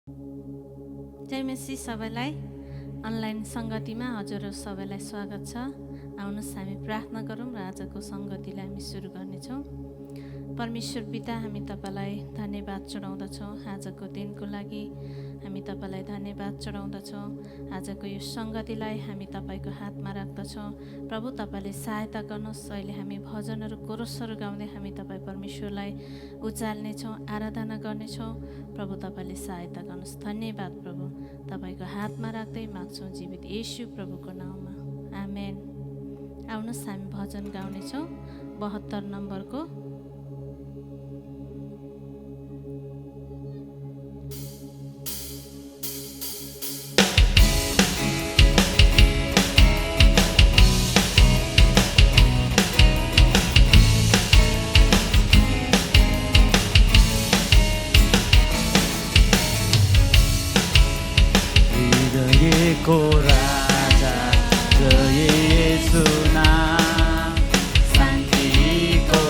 जय मसी सबैलाई अनलाइन सङ्गतिमा हजुर सबैलाई स्वागत छ। आउनुहोस् हामी प्रार्थना गरौँ र आजको सङ्गतिलाई हामी सुरु गर्नेछौँ। परमेश्वर पिता, हामी तपाईलाई धन्यवाद चढाउँदछौँ। आजको दिनको लागि हामी तपाईलाई धन्यवाद चढाउँदछौँ। आजको यो सङ्गतिलाई हामी तपाईको हातमा राख्दछौँ। प्रभु, तपाईले सहायता गर्नुहोस्। अहिले हामी भजनहरू कोरसहरू गाउँदै हामी तपाईँ परमेश्वरलाई उचाल्नेछौँ, आराधना गर्नेछौँ। प्रभु, तपाईले सहायता गर्नुहोस्। धन्यवाद प्रभु, तपाईको हातमा राख्दै माग्छौँ जीवित येशू प्रभुको नाउँमा, आमेन। आउनुहोस् हामी भजन गाउनेछौँ 72 नम्बरको। को राजा जय येशू नाम, शान्तिको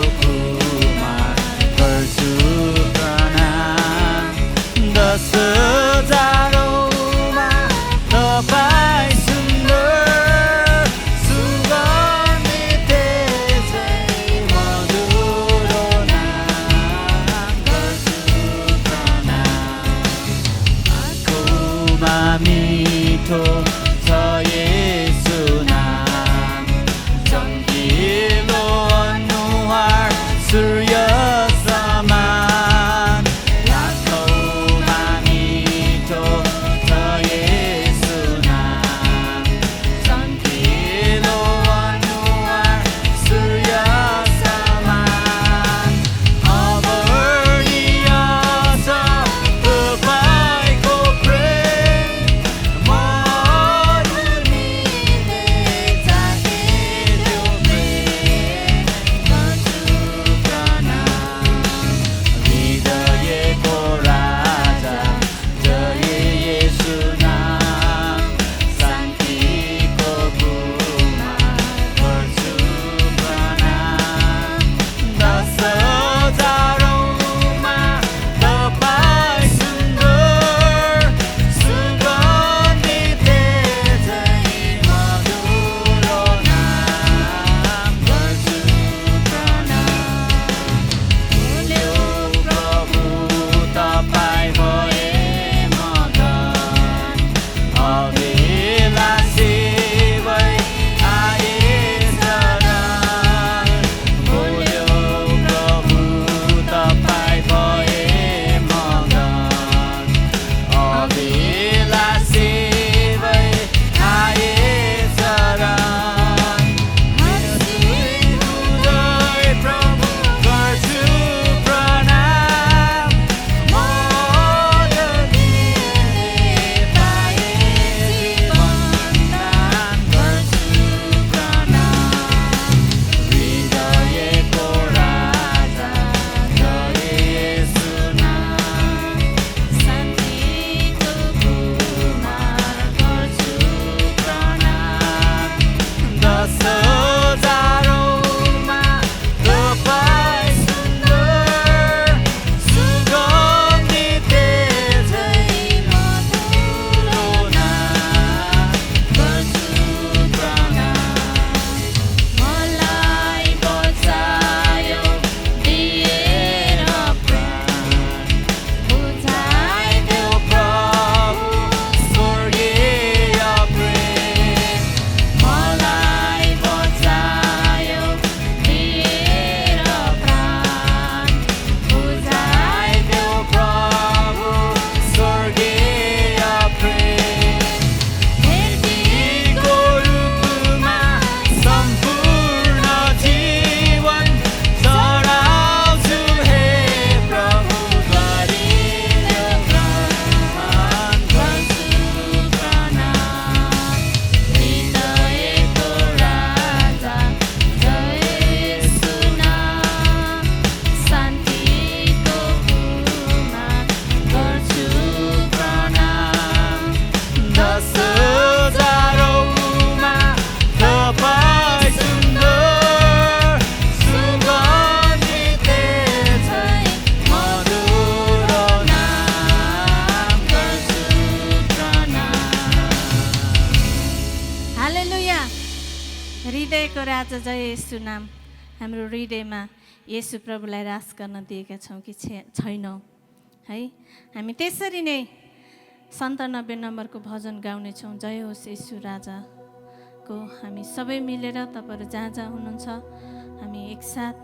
आज जय येशू नाम हाम्रो हृदयमा येशू प्रभुलाई रास गर्न दिएका छौँ कि छैनौँ है। हामी त्यसरी नै 97 नम्बरको भजन गाउनेछौँ, जय होस् येशू राजाको। हामी सबै मिलेर तपाईँहरू जहाँ जहाँ हुनुहुन्छ हामी एकसाथ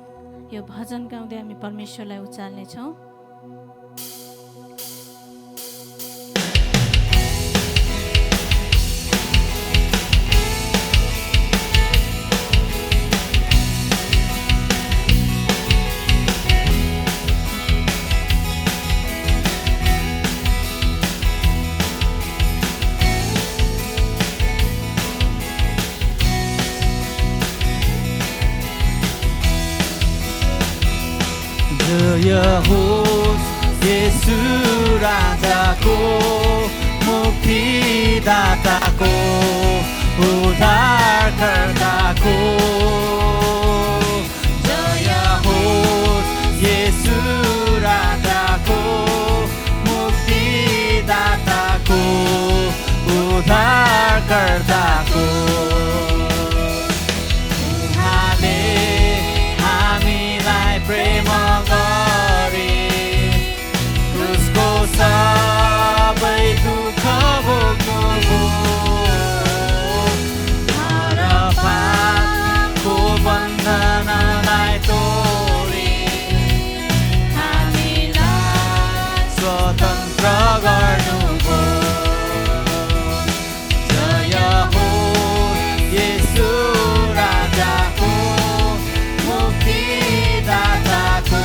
यो भजन गाउँदै हामी परमेश्वरलाई उचाल्नेछौँ। जय होस् येशू राजाको, मुक्तिदाताको, उद्धारकर्ताको। जय होस् येशू राजाको, मुक्तिदाताको, उद्धारकर्ताको। उहाँले हामीलाई प्रेम सबै दुःख भोग्नुभयो, हर पापको बन्धनलाई तोडी हामीलाई स्वतन्त्र गर्नुभयो। जय होस् येशू राजाको, मुक्तिदाताको,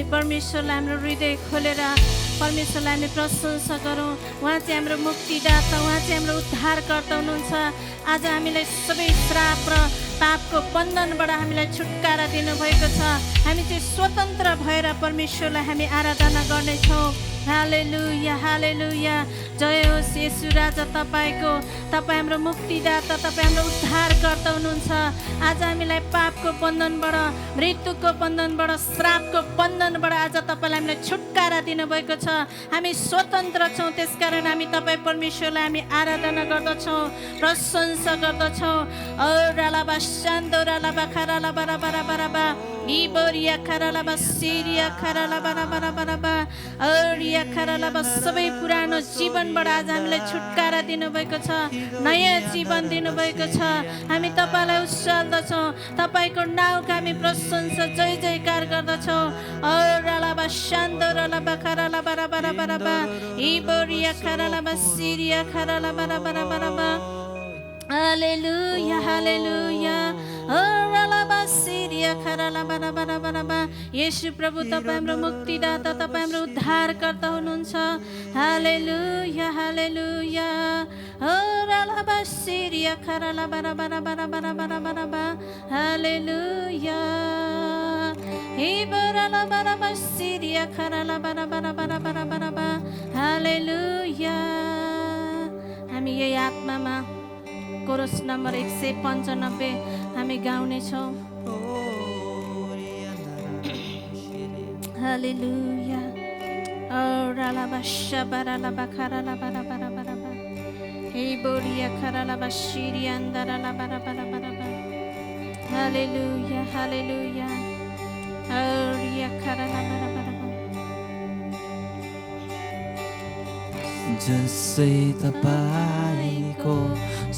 परमेश्वरलाई हाम्रो हृदय खोलेर परमेश्वरलाई हामी प्रशंसा गरौँ। उहाँ चाहिँ हाम्रो मुक्तिदाता, उहाँ चाहिँ हाम्रो उद्धारकर्ता हुनुहुन्छ। आज हामीलाई सबै श्राप र पापको बन्धनबाट हामीलाई छुटकारा दिनुभएको छ। हामी चाहिँ स्वतन्त्र भएर परमेश्वरलाई हामी आराधना गर्नेछौँ। हालेलुया हालेलुया। जय होस् येशू राजा तपाईँको। तपाईँ हाम्रो मुक्तिदाता, तपाईँ हाम्रो उद्धारकर्ता हुनुहुन्छ। आज हामीलाई पापको बन्धनबाट, मृत्युको बन्धनबाट, श्रापको बन्धनबाट आज तपाईँलाई हामीलाई छुटकारा दिनुभएको छ। हामी स्वतन्त्र छौँ, त्यसकारण हामी तपाईँ परमेश्वरलाई हामी आराधना गर्दछौँ, प्रशंसा गर्दछौँ। औरालाबा शान्दोरालाबा खरालाबा राबा इबोरिया खरालाबा सिरिया खरालाबा राबा औरिया खरालाबा। सबै पुरानो जीवनबाट आज हामीलाई छुटकारा दिनुभएको छ, नयाँ जीवन दिनुभएको छ। हामी तपाईँलाई उचाल्दछौँ, तपाईँको नाउँको हामी प्रशंसा जय जयकार गर्दछौँ। औरालाबा शान्दोरालाबा खरालाबा राबा इबोरिया खरालाबा सिरिया खरालाबा राबा। हालेलुया हालेलुया। येशू प्रभु तपाईँ हाम्रो मुक्तिदाता, तपाईँ हाम्रो उद्धारकर्ता हुनुहुन्छ। हालेलुया हालेलुया। हालेलुया। हालेलुया। हामी यही आत्मामा कोरस नम्बर 195 हामी गाउनेछौँ। हालेलुया। औरालाबा शबरालाबा खरालाबा राबा हे बोरिया खरालाबा शिरिया अंदरालाबा राबा। हालेलुया हालेलुया हरिया खरालाबाराबाराबा जसै तपाईको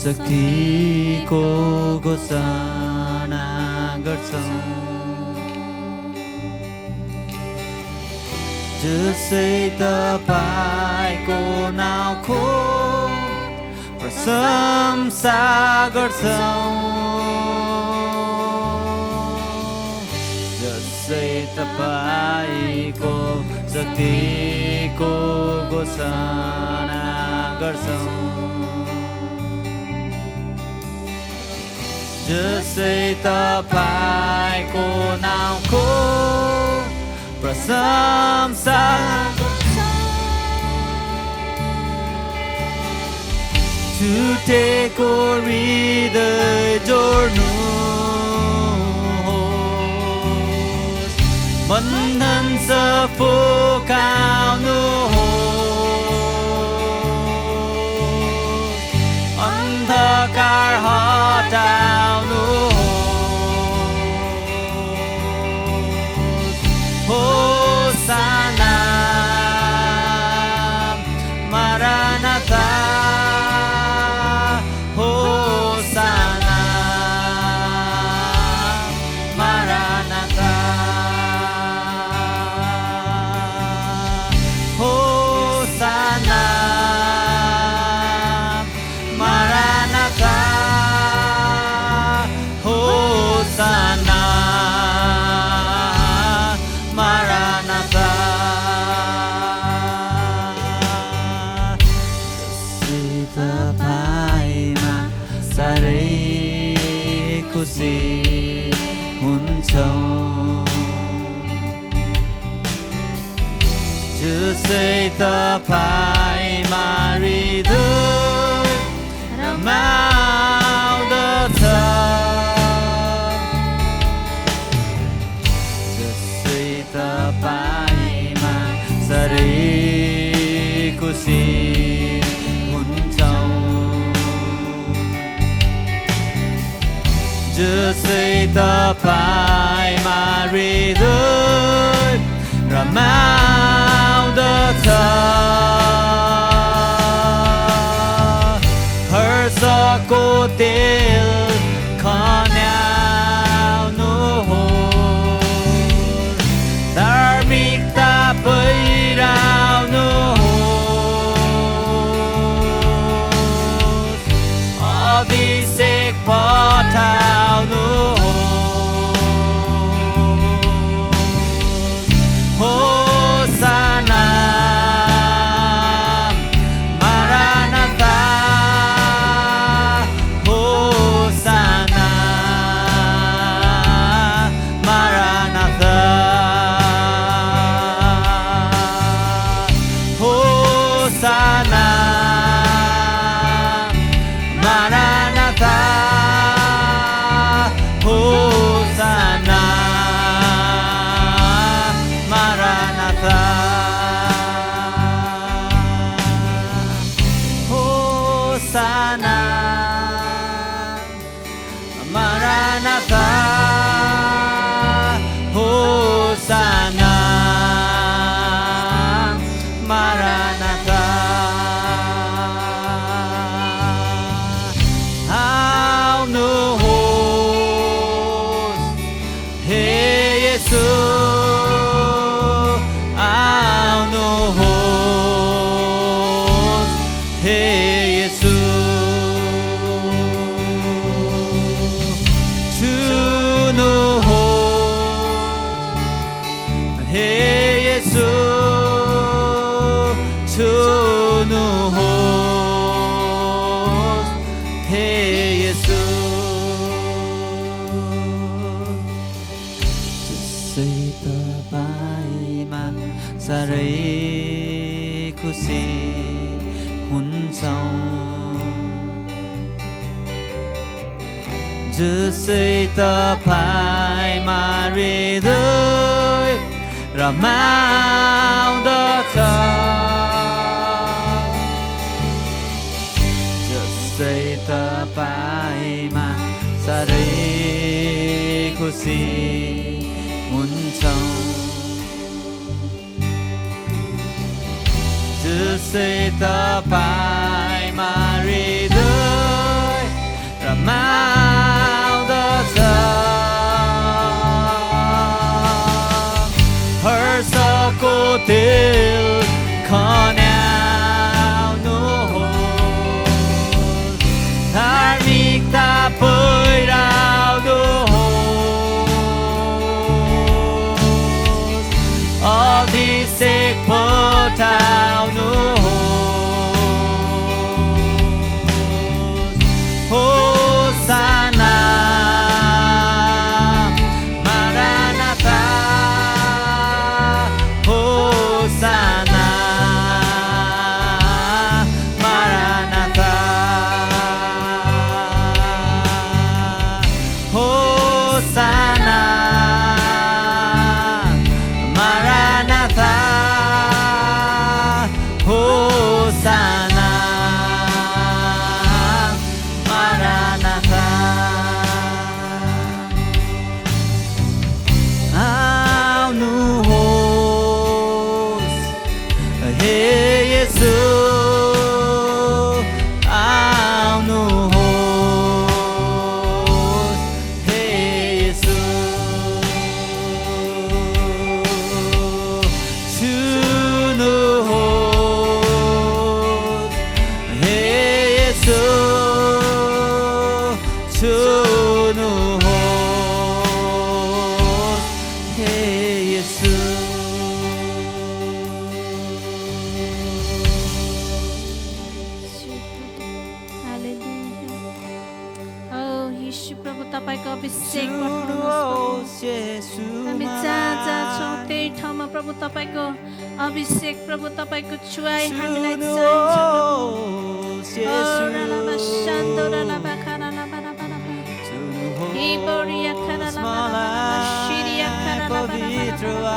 शक्तिको घोषणा गर्छौँ जसै तपाईको नाउँको प्रशंसा गर्छौँ जसै तपाईको शक्तिको घोषणा गर्छौँ जसै तपाईको नाउँको प्रशंसा छुटेको हृदय जोड्नु बन्धन सफोकाउनु अन्धकार हटाउनु होसाना मारानाथा होसाना मारानाथा होसाना मारानाथा होसाना मारानाथा जसै तपाईमा साह्रै खुसी हुन्छौँ जसै तपाईमा हृदय रमाउँदछ जसै तपाईमा साह्रै खुसी हुन्छौँ जसै तपाईमा हृदय रमाउँदछ हर्षको तेल खन्याउनु हो धार्मिकता पहिराउनु हो अभिषेक पठाउनु हो होसाना मारानाथा होसाना मारानाथा होसाना मारानाथा होसाना मारानाथा होसाना मारानाथा होसाना मारानाथा आउनुहोस् हे येशू आउनुहोस् हे येशू छुनुहोस् हे येशू छुनुहोस् हे येशू जसै तपाईमा साह्रै खुसी हुन्छौँ जसै तपाईमा हृदय रमाउँदछ जसै तपाईमा साह्रै खुसी हुन्छौँ जसै तपाईँमा हृदय रमाउँदछ हर्षको तेल खन्याउनुहोस् धार्मिकता पहिराउनुहोस् अभिषेक पठाउनुहोस् होसाना मारानाथा होसाना मारानाथा होसाना मारानाथा होसाना मारानाथा आउनुहोस् हे येशू आउनुहोस् हे येशू छुनुहोस् हे येशू छुनुहोस् हे येशू हालेलुया। ओ यीशु प्रभु तपाईको अभिषेक पठाउनुहोस् प्रभु। हामी जहाँ जहाँ छौँ त्यही ठाउँमा प्रभु तपाईको अभिषेक प्रभु तपाईको छुवाई हामीलाई चाहिन्छ प्रभु। ओ रलाबा शान्दो रलाबा खरालाबा रलाबा हिबोरिया खरालाबा रलाबा शिरिया खरालाबा रलाबा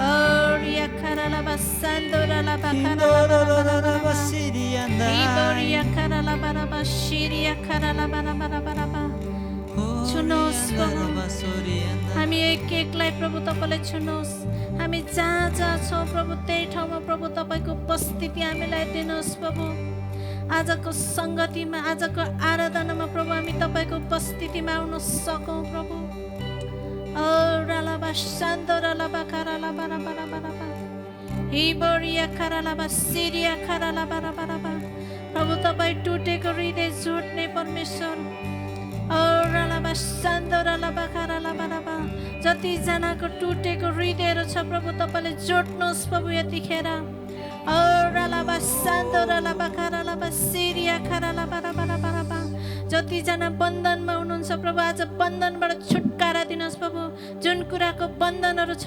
ओ रिया खरालाबा शान्दो रलाबा खरालाबा रलाबा हिबोरिया खरालाबा रलाबा शिरिया खरालाबा रलाबा छुनुहोस् प्रभु हामी एक एकलाई प्रभु तपाईले छुनुहोस् हामी जहाँ जहाँ छौँ प्रभु त्यही ठाउँमा प्रभु तपाईको उपस्थिति हामीलाई दिनुहोस् प्रभु आजको सङ्गतिमा आजको आराधनामा प्रभु हामी तपाईको उपस्थितिमा आउन सकौँ प्रभु ओ रलाबा शान्दो रलाबा खरालाबा रलाबा हिबोरिया खरालाबा सिरिया खरालाबा रलाबा प्रभु तपाईँ टुटेको हृदय जोड्ने परमेश्वर ओ रलाबा शान्दो रलाबा खरालाबा रलाबा जतिजनाको टुटेको हृदयहरू छ प्रभु तपाईँले जोड्नुहोस् प्रभु यतिखेर ओ रलाबा शान्दो रलाबा खरालाबा सिरिया खरालाबा रलाबा जतिजना बन्धनमा हुनुहुन्छ प्रभु आज बन्धनबाट छुटकारा दिनुहोस् प्रभु जुन कुराको बन्धनहरू छ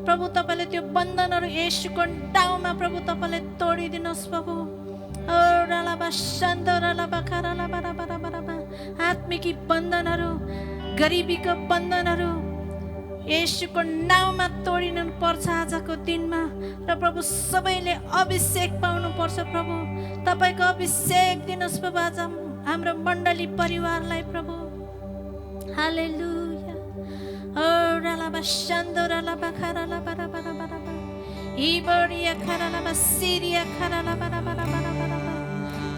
प्रभु तपाईँले त्यो बन्धनहरू येशूको नाउँमा प्रभु तपाईँले तोडिदिनुहोस् प्रभु ओ रलाबा शान्दो रलाबा खरालाबा रलाबा आत्मिकी बन्धनहरू गरिबीको बन्धनहरू येशूको नाउँमा तोडिनु पर्छ आजको दिनमा र प्रभु सबैले अभिषेक पाउनु पर्छ प्रभु तपाईको अभिषेक दिनुहोस् प्रभु आज हाम्रो मण्डली परिवारलाई प्रभु हालेलुया ओ रलाबा शान्दो रलाबा खरालाबा रलाबा हिबोरिया खरालाबा सिरिया खरालाबा रलाबा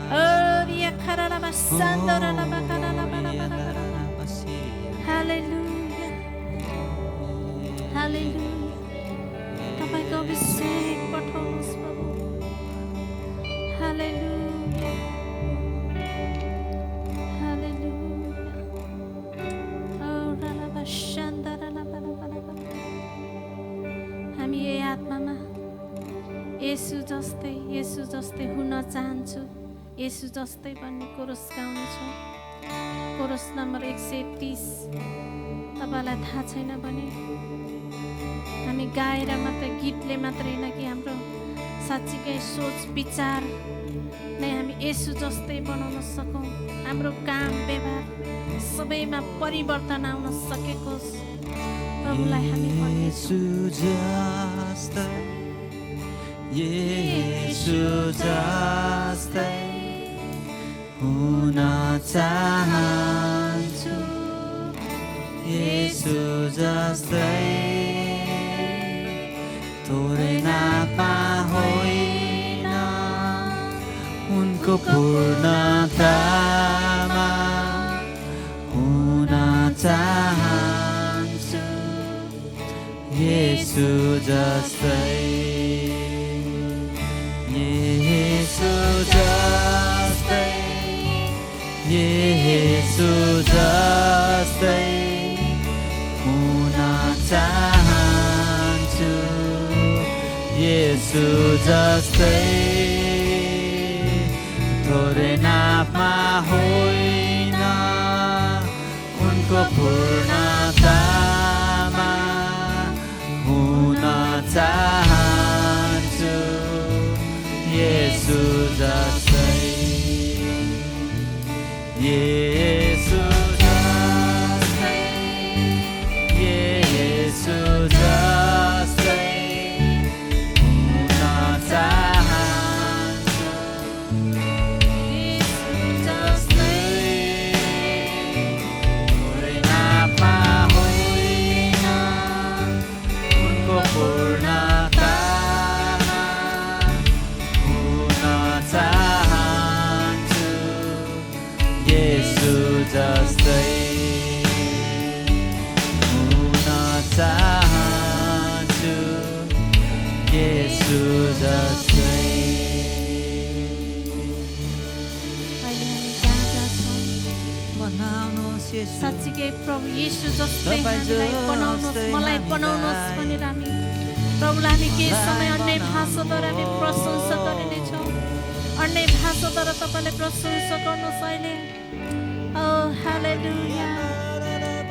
ओ रिया खरालाबा शान्दो रलाबा खरालाबा रलाबा हालेलुया हालेलुया तपाईको अभिषेक पठाउनुहोस् प्रभु हालेलुया हालेलुया ओ रलाबा शान्दा रलाबा रलाबा हामी यही आत्मामा येशू जस्तै हुन चाहन्छु येशू जस्तै भन्ने कोरस गाउनेछौँ कोरस नम्बर 130 तपाईँलाई थाहा छैन भने हामी गाएर मात्र गीतले मात्र होइन कि हाम्रो साँच्चीकै सोच विचार नै हामी येशू जस्तै बनाउन सकौँ हाम्रो काम व्यवहार सबैमा परिवर्तन आउन सकेको प्रभुलाई हामी येशू जस्तै हुन चाहन्छु येशू जस्तै थोरै नापमा होइन उनको पूर्णतामा हुन चाहन्छु येशू जस्तै येशू जस्तै येशू जस्तै हुन चाहन्छु येशू जस्तै थोरै नापमा होइन उनको पूर्णतामा हुन चाहन्छु येशू जस्तै येशू जस्तै येशू जस्तै हुन चाहन्छु येशू जस्तै थोरै नापमा होइन उनको पूर्णतामा हुन चाहन्छु येशू जस्तै हुन चाहन्छु येशू जस्तै अहिले हामी जहाँ जहाँ छौँ बनाउनुहोस् येशू साँच्चीकै प्रभु येशू जस्तै तपाईँ हामीलाई बनाउनुहोस् जस्तै मलाई हामीलाई। बनाउनुहोस् भनेर हामी प्रभुलाई हामी केही समय अन्य भाषाद्वारा हामी प्रशंसा गरिनेछौँ अन्य भाषाद्वारा तपाईँले प्रशंसा गर्नुहोस् अहिले ओ हालेलुया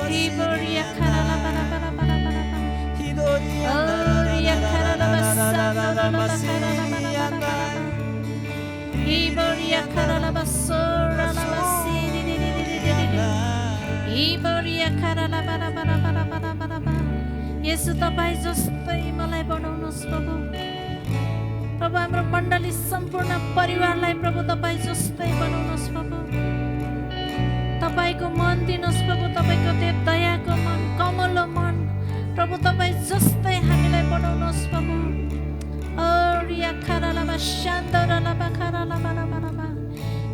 हिबोरिया खराला बारा बारा बारा बारा बारा ओरिया खराला बसा बारा बारा खराला बारा बारा बारा हिबोरिया खराला बसोरा ला बसी रि रि रि रि रि रि रि हिबोरिया खराला बारा बारा बारा बारा बारा बारा येशू तपाईँ जस्तै मलाई बनाउनुहोस् प्रभु प्रभु हाम्रो मण्डली सम्पूर्ण परिवारलाई प्रभु तपाईँ जस्तै बनाउनुहोस् प्रभु तपाईँको मन दिनुहोस् प्रभु तपाईँको त्यो दयाको मन कमलो मन प्रभु तपाईँ जस्तै हामीलाई बनाउनुहोस् प्रभु ओरिया खरालामा शान्तरालामा खरालामा रामा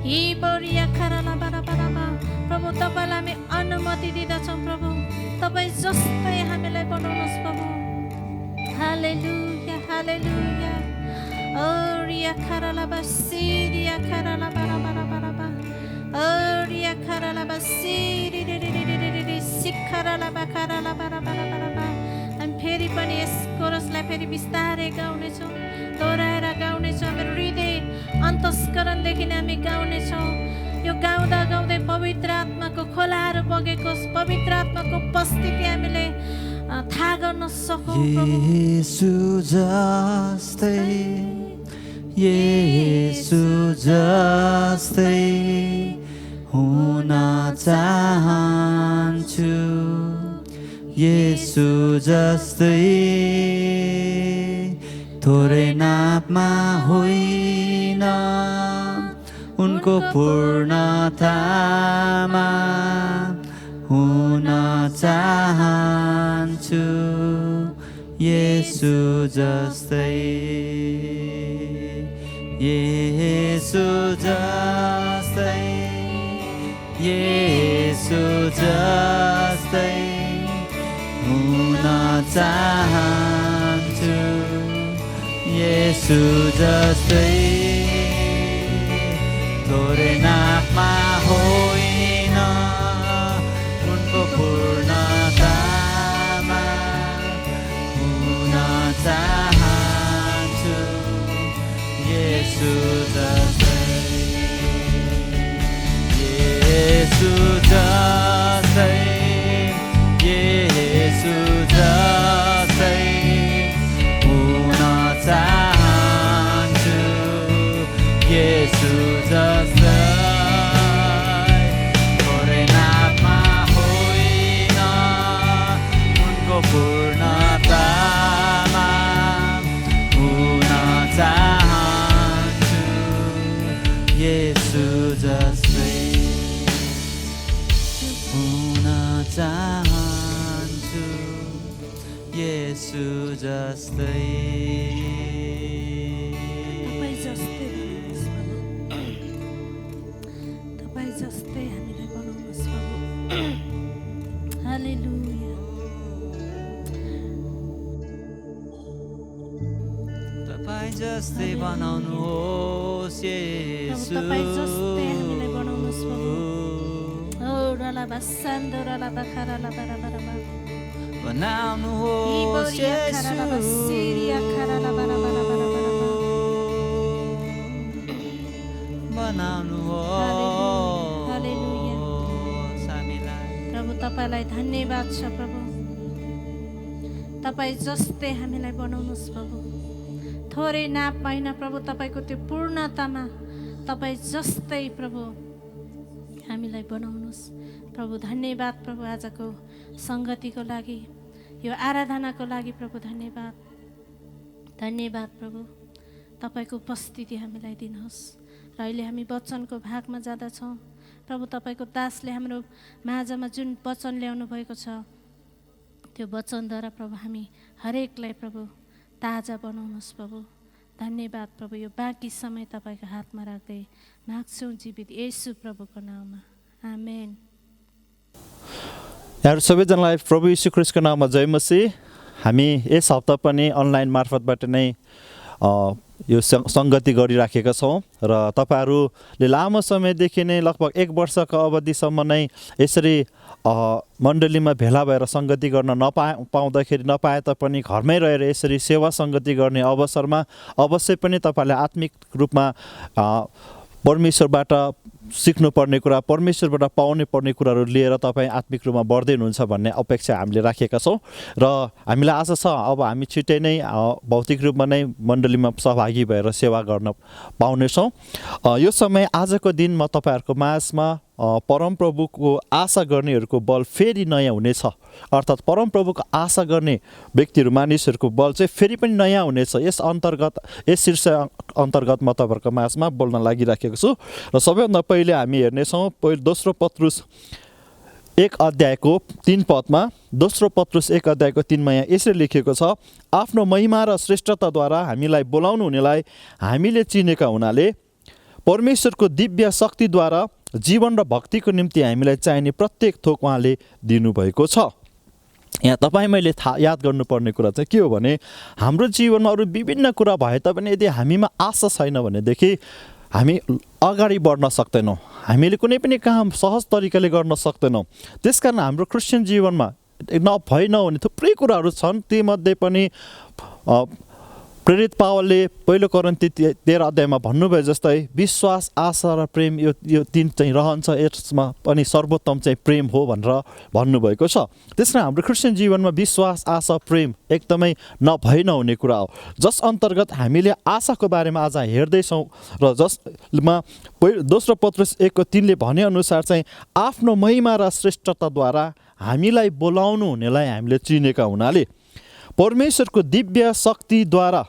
हिबोरिया खरालामा रामा प्रभु तपाईँलाई हामी अनुमति दिँदछौँ प्रभु तपाईँ जस्तै हामीलाई बनाउनुहोस् प्रभु हालेलुया हालेलुया ओरिया खरालामा सिरिया खरालामा रामा रामा ओरिया खरालामा सिरि रि रि रि रि रि रि सिखरालामा खरालामा रामा रामा हामी फेरि पनि यस कोरसलाई फेरि बिस्तारै गाउनेछौँ दोहोऱ्याएर गाउनेछौँ हाम्रो हृदय अन्तस्करणदेखि नै हामी गाउनेछौँ यो गाउँदा गाउँदै पवित्र आत्माको खोलाहरू बगेको पवित्र आत्माको उपस्थिति हामीले थाहा गर्न सकौँ प्रभु येशू जस्तै येशू जस्तै हुन चाहन्छु येशू जस्तै थोरै नापमा होइन उनको पूर्णतामा हुन चाहन्छु येशू जस्तै येशू जस्तै येशू जस्तै हुन चाहन्छु येशू जस्तै थोरै नापमा होइन उनको पूर्णतामा हुन चाहन्छु येशू जस्तै येशू जस्तै येशू जस्तै हुन चाहन्छु येशू जस्तै थोरै नापमा होइन उनको पूर्णतामा हुन चाहन्छु येशू जस्तै हुन चाहन्छु येशू जस्तै तपाईँ जस्तै बनाउनुहोस् प्रभु तपाईँ जस्तै हामीलाई बनाउनुहोस् प्रभु हालेलुया तपाईँ जस्तै बनाउनुहोस् येशू तपाईँ जस्तै हामीलाई बनाउनुहोस् प्रभु ओ रलाबा सान्दो रलाबा खरालाबा रलाबा बनाउनुहोस् खरालाबा सिरिया खरालाबा रलाबा बनाउनुहोस् हामीलाई प्रभु तपाईलाई धन्यवाद छ प्रभु तपाईँ जस्तै हामीलाई बनाउनुहोस् प्रभु थोरै नाप होइन प्रभु तपाईँको त्यो पूर्णतामा तपाईँ जस्तै प्रभु हामीलाई बनाउनुहोस् प्रभु धन्यवाद प्रभु आजको सङ्गतिको लागि यो आराधनाको लागि प्रभु धन्यवाद धन्यवाद प्रभु तपाईँको उपस्थिति हामीलाई दिनुहोस् र अहिले हामी वचनको भागमा जाँदछौँ प्रभु तपाईँको दासले हाम्रो माझमा जुन वचन ल्याउनु भएको छ त्यो वचनद्वारा प्रभु हामी हरेकलाई प्रभु ताजा बनाउनुहोस् प्रभु धन्यवाद प्रभु यो बाँकी समय तपाईँको हातमा राख्दै माग्छौँ जीवित येशू प्रभुको नाममा आमेन यहाँहरू सबैजनालाई प्रभु यीशु ख्रीष्टको नाममा जय मसीह हामी यस हप्ता पनि अनलाइन मार्फतबाट नै यो सङ्गति गरिराखेका छौँ र तपाईँहरूले लामो समयदेखि नै लगभग 1 वर्षको अवधिसम्म नै यसरी मण्डलीमा भेला भएर सङ्गति गर्न नपाए तापनि घरमै रहेर यसरी सेवा सङ्गति गर्ने अवसरमा अवश्य पनि तपाईँहरूले आत्मिक रूपमा परमेश्वरबाट सिक्नुपर्ने कुरा परमेश्वरबाट पाउने पर्ने कुराहरू लिएर तपाईँ आत्मिक रूपमा बढ्दै हुनुहुन्छ भन्ने अपेक्षा हामीले राखेका छौँ र हामीलाई आशा छ अब हामी छिट्टै नै भौतिक रूपमा नै मण्डलीमा सहभागी भएर सेवा गर्न पाउनेछौँ यो समय आजको दिन म तपाईँहरूको माझमा परमप्रभुको आशा गर्नेहरूको बल फेरि नयाँ हुनेछ अर्थात् परमप्रभुको आशा गर्ने व्यक्तिहरू मानिसहरूको बल चाहिँ फेरि पनि नयाँ हुनेछ यस शीर्ष अन्तर्गत म तपाईँहरूको माझमा बोल्न लागिराखेको छु र सबैभन्दा पहिले हामी हेर्नेछौँ दोस्रो पत्रुस 1 अध्यायको 3 पदमा दोस्रो पत्रुस 1 अध्यायको 3 मा यसरी लेखिएको छ आफ्नो महिमा र श्रेष्ठताद्वारा हामीलाई बोलाउनु हुनेलाई हामीले चिनेका हुनाले परमेश्वरको दिव्य शक्तिद्वारा जीवन र भक्तिको निम्ति हामीलाई चाहिने प्रत्येक थोक उहाँले दिनुभएको छ यहाँ तपाईँ मैले याद गर्नुपर्ने कुरा चाहिँ के हो भने हाम्रो जीवनमा अरू विभिन्न कुरा भए तापनि यदि हामीमा आशा छैन भनेदेखि हामी अगाडि बढ्न सक्दैनौँ हामीले कुनै पनि काम सहज तरिकाले गर्न सक्दैनौँ त्यसकारण हाम्रो क्रिस्चियन जीवनमा नहुने थुप्रै कुराहरू छन् तीमध्ये पनि प्रेरित पावलले पहिलो कोरिन्थी 13 अध्यायमा भन्नुभयो जस्तै विश्वास आशा र प्रेम यो तीन चाहिँ रहन्छ यसमा पनि सर्वोत्तम चाहिँ प्रेम हो भनेर भन्नुभएको छ त्यसमा हाम्रो क्रिस्चियन जीवनमा विश्वास आशा प्रेम एकदमै नहुने कुरा हो जस अन्तर्गत हामीले आशाको बारेमा आज हेर्दैछौँ र जसमा दोस्रो पत्रुस 1:3 ले भने अनुसार चाहिँ आफ्नो महिमा र श्रेष्ठताद्वारा हामीलाई बोलाउनु हुनेलाई हामीले चिनेका हुनाले परमेश्वरको दिव्य शक्तिद्वारा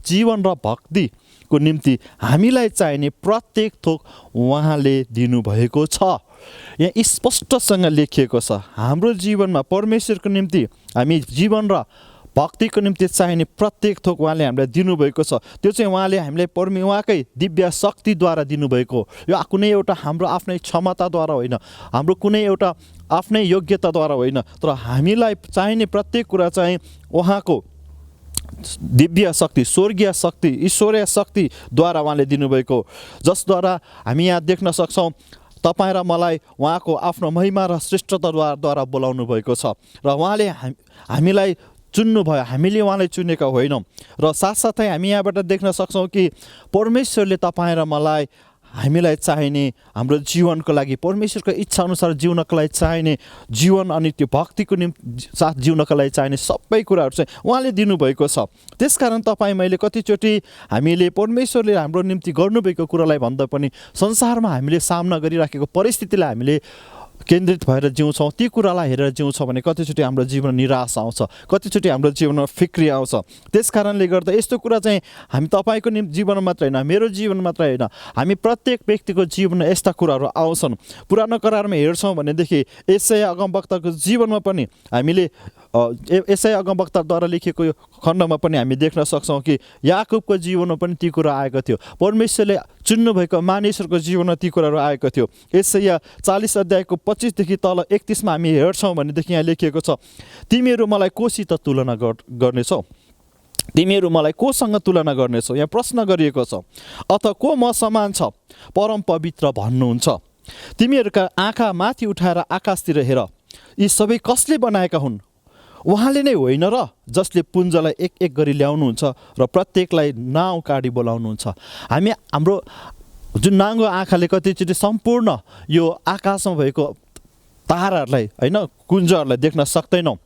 जीवन र भक्तिको निम्ति हामीलाई चाहिने प्रत्येक थोक उहाँले दिनुभएको छ यहाँ स्पष्टसँग लेखिएको छ हाम्रो जीवनमा परमेश्वरको निम्ति हामी जीवन र भक्तिको निम्ति चाहिने प्रत्येक थोक उहाँले हामीलाई दिनुभएको छ त्यो चाहिँ उहाँले हामीलाई उहाँकै दिव्य शक्तिद्वारा दिनुभएको यो कुनै एउटा हाम्रो आफ्नै क्षमताद्वारा होइन हाम्रो कुनै एउटा आफ्नै योग्यताद्वारा होइन तर हामीलाई चाहिने प्रत्येक कुरा चाहिँ उहाँको दिव्य शक्ति स्वर्गीय शक्ति ईश्वरीय शक्तिद्वारा उहाँले दिनुभएको जसद्वारा हामी यहाँ देख्न सक्छौँ तपाईँ र मलाई उहाँको आफ्नो महिमा र श्रेष्ठताद्वारा बोलाउनु भएको छ र उहाँले हामीलाई चुन्नुभयो हामीले उहाँलाई चुनेका होइनौँ र साथसाथै हामी यहाँबाट देख्न सक्छौँ कि परमेश्वरले तपाईँ र मलाई हामीलाई चाहिने हाम्रो जीवनको लागि परमेश्वरको इच्छा अनुसार जिउनको लागि चाहिने जीवन अनि त्यो भक्तिको निम्ति साथ जिउनको लागि चाहिने सबै कुराहरू चाहिँ उहाँले दिनुभएको छ त्यसकारण तपाईँ मैले कतिचोटि हामीले परमेश्वरले हाम्रो निम्ति गर्नुभएको कुरालाई भन्दा पनि संसारमा हामीले सामना गरिराखेको परिस्थितिलाई हामीले केन्द्रित भएर जिउँछौँ ती कुरालाई हेरेर जिउँछौँ भने कतिचोटि हाम्रो जीवन निराश आउँछ कतिचोटि हाम्रो जीवनमा फिक्री आउँछ त्यस कारणले गर्दा यस्तो कुरा चाहिँ हामी तपाईँको जीवनमा मात्रै होइन मेरो जीवन मात्रै होइन हामी प्रत्येक व्यक्तिको जीवनमा यस्ता कुराहरू आउँछन् पुरानो करारमा हेर्छौँ भनेदेखि यशैया अगमवक्ताको जीवनमा पनि हामीले यसै अगमवक्ताद्वारा लेखिएको यो खण्डमा पनि हामी देख्न सक्छौँ कि याकुबको जीवनमा पनि ती कुरा आएको थियो। परमेश्वरले चुन्नुभएको मानिसहरूको जीवनमा ती कुराहरू आएको थियो। यसैया 40 अध्यायको 25 देखि तल 31 हामी हेर्छौँ भनेदेखि यहाँ लेखिएको छ, तिमीहरू मलाई कोसित तुलना गर्नेछौ, तिमीहरू मलाई कोसँग तुलना गर्नेछौ। यहाँ प्रश्न गरिएको छ, अथवा को म समान छ परम पवित्र भन्नुहुन्छ। तिमीहरूका आँखा माथि उठाएर आकाशतिर हेर, यी सबै कसले बनाएका हुन्? उहाँले नै होइन र, जसले पुञ्जलाई एक एक गरी ल्याउनुहुन्छ र प्रत्येकलाई नाउँ काडी बोलाउनुहुन्छ। हामी हाम्रो जुन नाङ्गो आँखाले कतिचोटि सम्पूर्ण यो आकाशमा भएको ताराहरूलाई होइन कुञ्जहरूलाई देख्न सक्दैनौँ,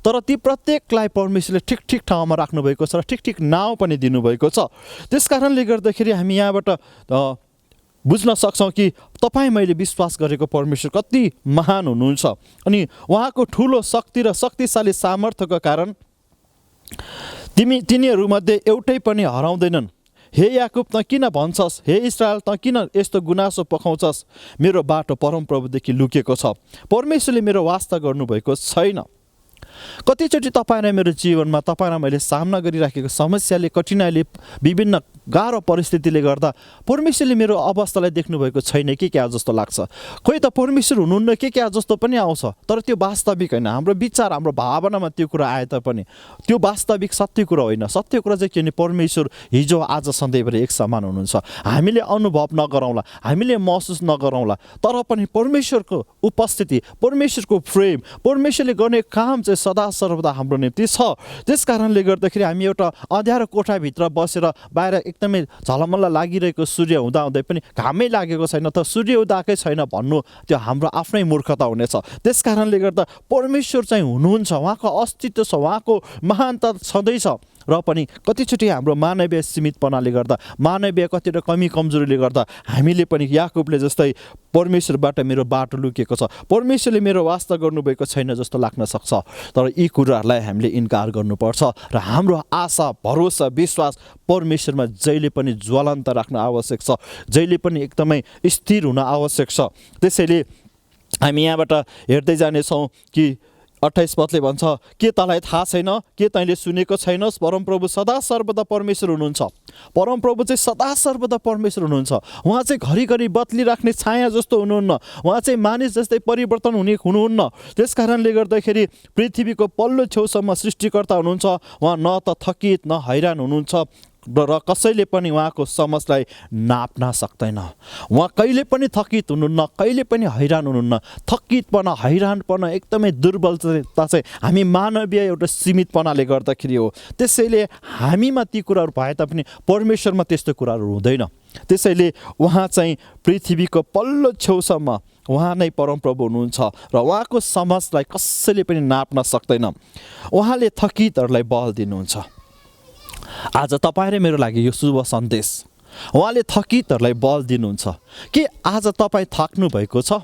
तर ती प्रत्येकलाई परमेश्वरले ठिक ठिक ठाउँमा राख्नुभएको छ र ठिक ठिक नाउँ पनि दिनुभएको छ। त्यस कारणले गर्दाखेरि हामी यहाँबाट बुझ्न सक्छौँ कि तपाईँ मैले विश्वास गरेको परमेश्वर कति महान हुनुहुन्छ अनि उहाँको ठुलो शक्ति र शक्तिशाली सामर्थ्यको कारण तिनीहरूमध्ये एउटै पनि हराउँदैनन्। हे याकुब त किन भन्छस्, हे इस्रायल त किन यस्तो गुनासो पकाउँछस्? मेरो बाटो परमप्रभुदेखि लुकेको छ, परमेश्वरले मेरो वास्ता गर्नुभएको छैन। कतिचोटि तपाईँ र मेरो जीवनमा तपाईँ र मैले सामना गरिराखेको समस्याले, कठिनाइले, विभिन्न गाह्रो परिस्थितिले गर्दा परमेश्वरले मेरो अवस्थालाई देख्नुभएको छैन कि क्या जस्तो लाग्छ। खोइ त परमेश्वर हुनुहुन्न कि क्या जस्तो पनि आउँछ, तर त्यो वास्तविक होइन। हाम्रो विचार, हाम्रो भावनामा त्यो कुरा आए तापनि त्यो वास्तविक सत्य कुरा होइन। सत्य कुरा चाहिँ के भने परमेश्वर हिजो आज सधैँभरि एक समान हुनुहुन्छ। हामीले अनुभव नगरौँला, हामीले महसुस नगरौँला, तर पनि परमेश्वरको उपस्थिति, परमेश्वरको प्रेम, परमेश्वरले गर्ने काम चाहिँ सदा सर्वदा हाम्रो निम्ति छ। त्यस कारणले गर्दाखेरि हामी एउटा अँध्यारो कोठाभित्र बसेर बाहिर एकदमै झलमल्ल लागिरहेको सूर्य हुँदाहुँदै पनि घामै लागेको छैन, त सूर्य उदाएकै छैन भन्नु त्यो हाम्रो आफ्नै मूर्खता हुनेछ। त्यस कारणले गर्दा परमेश्वर चाहिँ हुनुहुन्छ, उहाँको अस्तित्व छ, उहाँको महानता छँदैछ। र पनि कतिचोटि हाम्रो मानवीय सीमितपनाले गर्दा, मानवीय कतिवटा कमी कमजोरीले गर्दा हामीले पनि याकुबले जस्तै परमेश्वरबाट मेरो बाटो लुकेको छ, परमेश्वरले मेरो वास्ता गर्नुभएको छैन जस्तो लाग्न सक्छ। तर यी कुराहरूलाई हामीले इन्कार गर्नुपर्छ र हाम्रो आशा, भरोसा, विश्वास परमेश्वरमा जहिले पनि ज्वलन्त राख्न आवश्यक छ, जहिले पनि एकदमै स्थिर हुन आवश्यक छ। त्यसैले हामी यहाँबाट हेर्दै जानेछौँ कि 28 पदले भन्छ, के तँलाई थाहा छैन, के तैँले सुनेको छैनस्, परमप्रभु सदा सर्वदा परमेश्वर हुनुहुन्छ। परमप्रभु चाहिँ सदा सर्वदा परमेश्वर हुनुहुन्छ। उहाँ चाहिँ घरिघरि बदलिराख्ने छाया जस्तो हुनुहुन्न, उहाँ चाहिँ मानिस जस्तै परिवर्तन हुनुहुन्न। त्यस कारणले गर्दाखेरि पृथ्वीको पल्लो छेउसम्म सृष्टिकर्ता हुनुहुन्छ। उहाँ न त थकित न हैरान हुनुहुन्छ र कसैले पनि उहाँको समझलाई नाप्न सक्दैन। उहाँ कहिले पनि थकित हुनुहुन्न, कहिले पनि हैरान हुनुहुन्न। थकितपना, हैरानपना, एकदमै दुर्बलता चाहिँ हामी मानवीय एउटा सीमितपनाले गर्दाखेरि हो। त्यसैले हामीमा ती कुराहरू भए तापनि परमेश्वरमा त्यस्तो कुराहरू हुँदैन। त्यसैले उहाँ चाहिँ पृथ्वीको पल्लो छेउसम्म उहाँ नै परमप्रभु हुनुहुन्छ र उहाँको समझलाई कसैले पनि नाप्न सक्दैन। उहाँले थकितहरूलाई बल दिनुहुन्छ। आज तपाईँ र मेरो लागि यो शुभ सन्देश, उहाँले थकितहरूलाई बल दिनुहुन्छ। के आज तपाईँ थाक्नु भएको छ?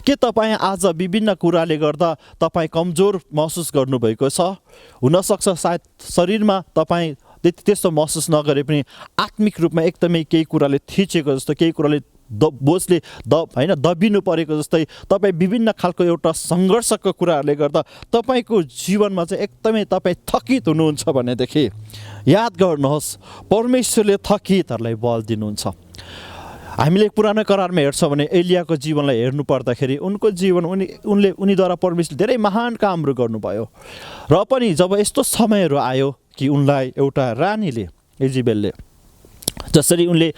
के तपाईँ आज विभिन्न कुराले गर्दा तपाईँ कमजोर महसुस गर्नुभएको छ? हुनसक्छ सायद शरीरमा तपाईँ त्यस्तो महसुस नगरे पनि आत्मिक रूपमा एकदमै केही कुराले थिचेको जस्तो, केही कुराले बोझले दबिनु परेको जस्तै तपाईँ विभिन्न खालको एउटा सङ्घर्षको कुराहरूले गर्दा तपाईँको जीवनमा चाहिँ एकदमै तपाईँ थकित हुनुहुन्छ भनेदेखि याद गर्नुहोस्, परमेश्वरले थकितहरूलाई बल दिनुहुन्छ। हामीले पुरानो करारमा हेर्छौँ भने एलियाको जीवनलाई हेर्नु पर्दाखेरि उनको जीवन उनीद्वारा परमेश्वरले धेरै महान कामहरू गर्नुभयो। र पनि जब यस्तो समयहरू आयो कि उनलाई एउटा रानीले, इजेबेलले, जसरी उनले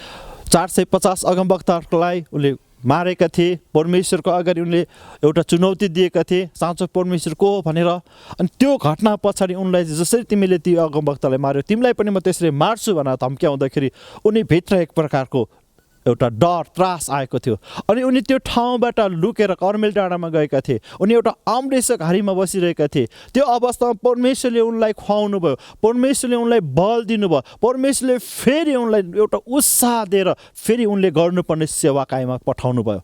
450 अगमवक्ताहरूलाई उनले मारेका थिए, परमेश्वरको अगाडि उनले एउटा चुनौती दिएका थिए, साँचो परमेश्वर को हो भनेर। अनि त्यो घटना पछाडि उनलाई जसरी तिमीले ती अगमवक्तालाई मार्यो, तिमीलाई पनि म त्यसरी मार्छु भनेर धम्क्याउँदाखेरि उनी भित्र एक प्रकारको एउटा डर, त्रास आएको थियो। अनि उनी त्यो ठाउँबाट लुकेर कर्मेल डाँडामा गएका थिए। उनी एउटा अमृत घारीमा बसिरहेका थिए। त्यो अवस्थामा परमेश्वरले उनलाई खुवाउनु भयो, परमेश्वरले उनलाई बल दिनुभयो, परमेश्वरले फेरि उनलाई एउटा उत्साह दिएर फेरि उनले गर्नुपर्ने सेवा कायममा पठाउनु भयो।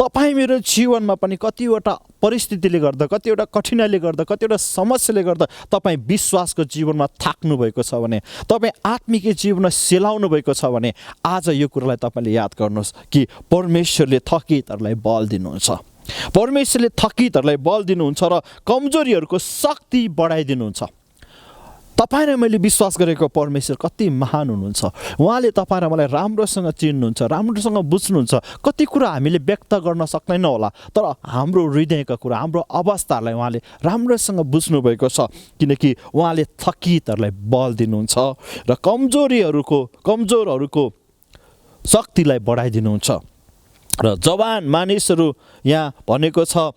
तपाईँ मेरो जीवनमा पनि कतिवटा परिस्थितिले गर्दा, कतिवटा कठिनाइले गर्दा, कतिवटा समस्याले गर्दा तपाईँ विश्वासको जीवनमा थाक्नु भएको छ भने, तपाईँ आत्मिक जीवनमा सेलाउनु भएको छ भने आज यो कुरालाई तपाईँले याद गर्नुहोस् कि परमेश्वरले थकितहरूलाई बल दिनुहुन्छ। परमेश्वरले थकितहरूलाई बल दिनुहुन्छ र कमजोरीहरूको शक्ति बढाइदिनुहुन्छ। तपाईँ र मैले विश्वास गरेको परमेश्वर कति महान हुनुहुन्छ। उहाँले तपाईँ र मलाई राम्रोसँग चिन्नुहुन्छ, राम्रोसँग बुझ्नुहुन्छ। कति कुरा हामीले व्यक्त गर्न सक्दैनौँ होला, तर हाम्रो हृदयका कुरा, हाम्रो अवस्थालाई उहाँले राम्रोसँग बुझ्नुभएको छ, किनकि उहाँले थकितहरूलाई बल दिनुहुन्छ र कमजोरहरूको शक्तिलाई बढाइदिनुहुन्छ। र जवान मानिसहरू यहाँ भनेको छ,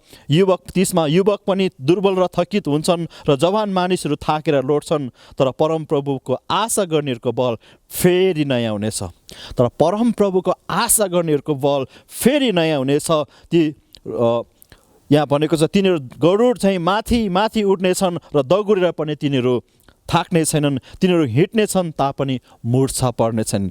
त्यसमा युवक पनि दुर्बल र थकित हुन्छन् र जवान मानिसहरू थाकेर लोड्छन्, तर परमप्रभुको आशा गर्नेहरूको बल फेरि नयाँ हुनेछ। तर परमप्रभुको आशा गर्नेहरूको बल फेरि नयाँ हुनेछ। ती यहाँ भनेको छ, तिनीहरू गरुड चाहिँ माथि माथि उठ्नेछन् र दगुरेर पनि तिनीहरू थाक्ने छैनन्, तिनीहरू हिँड्नेछन् तापनि मुर्छा पर्नेछन्।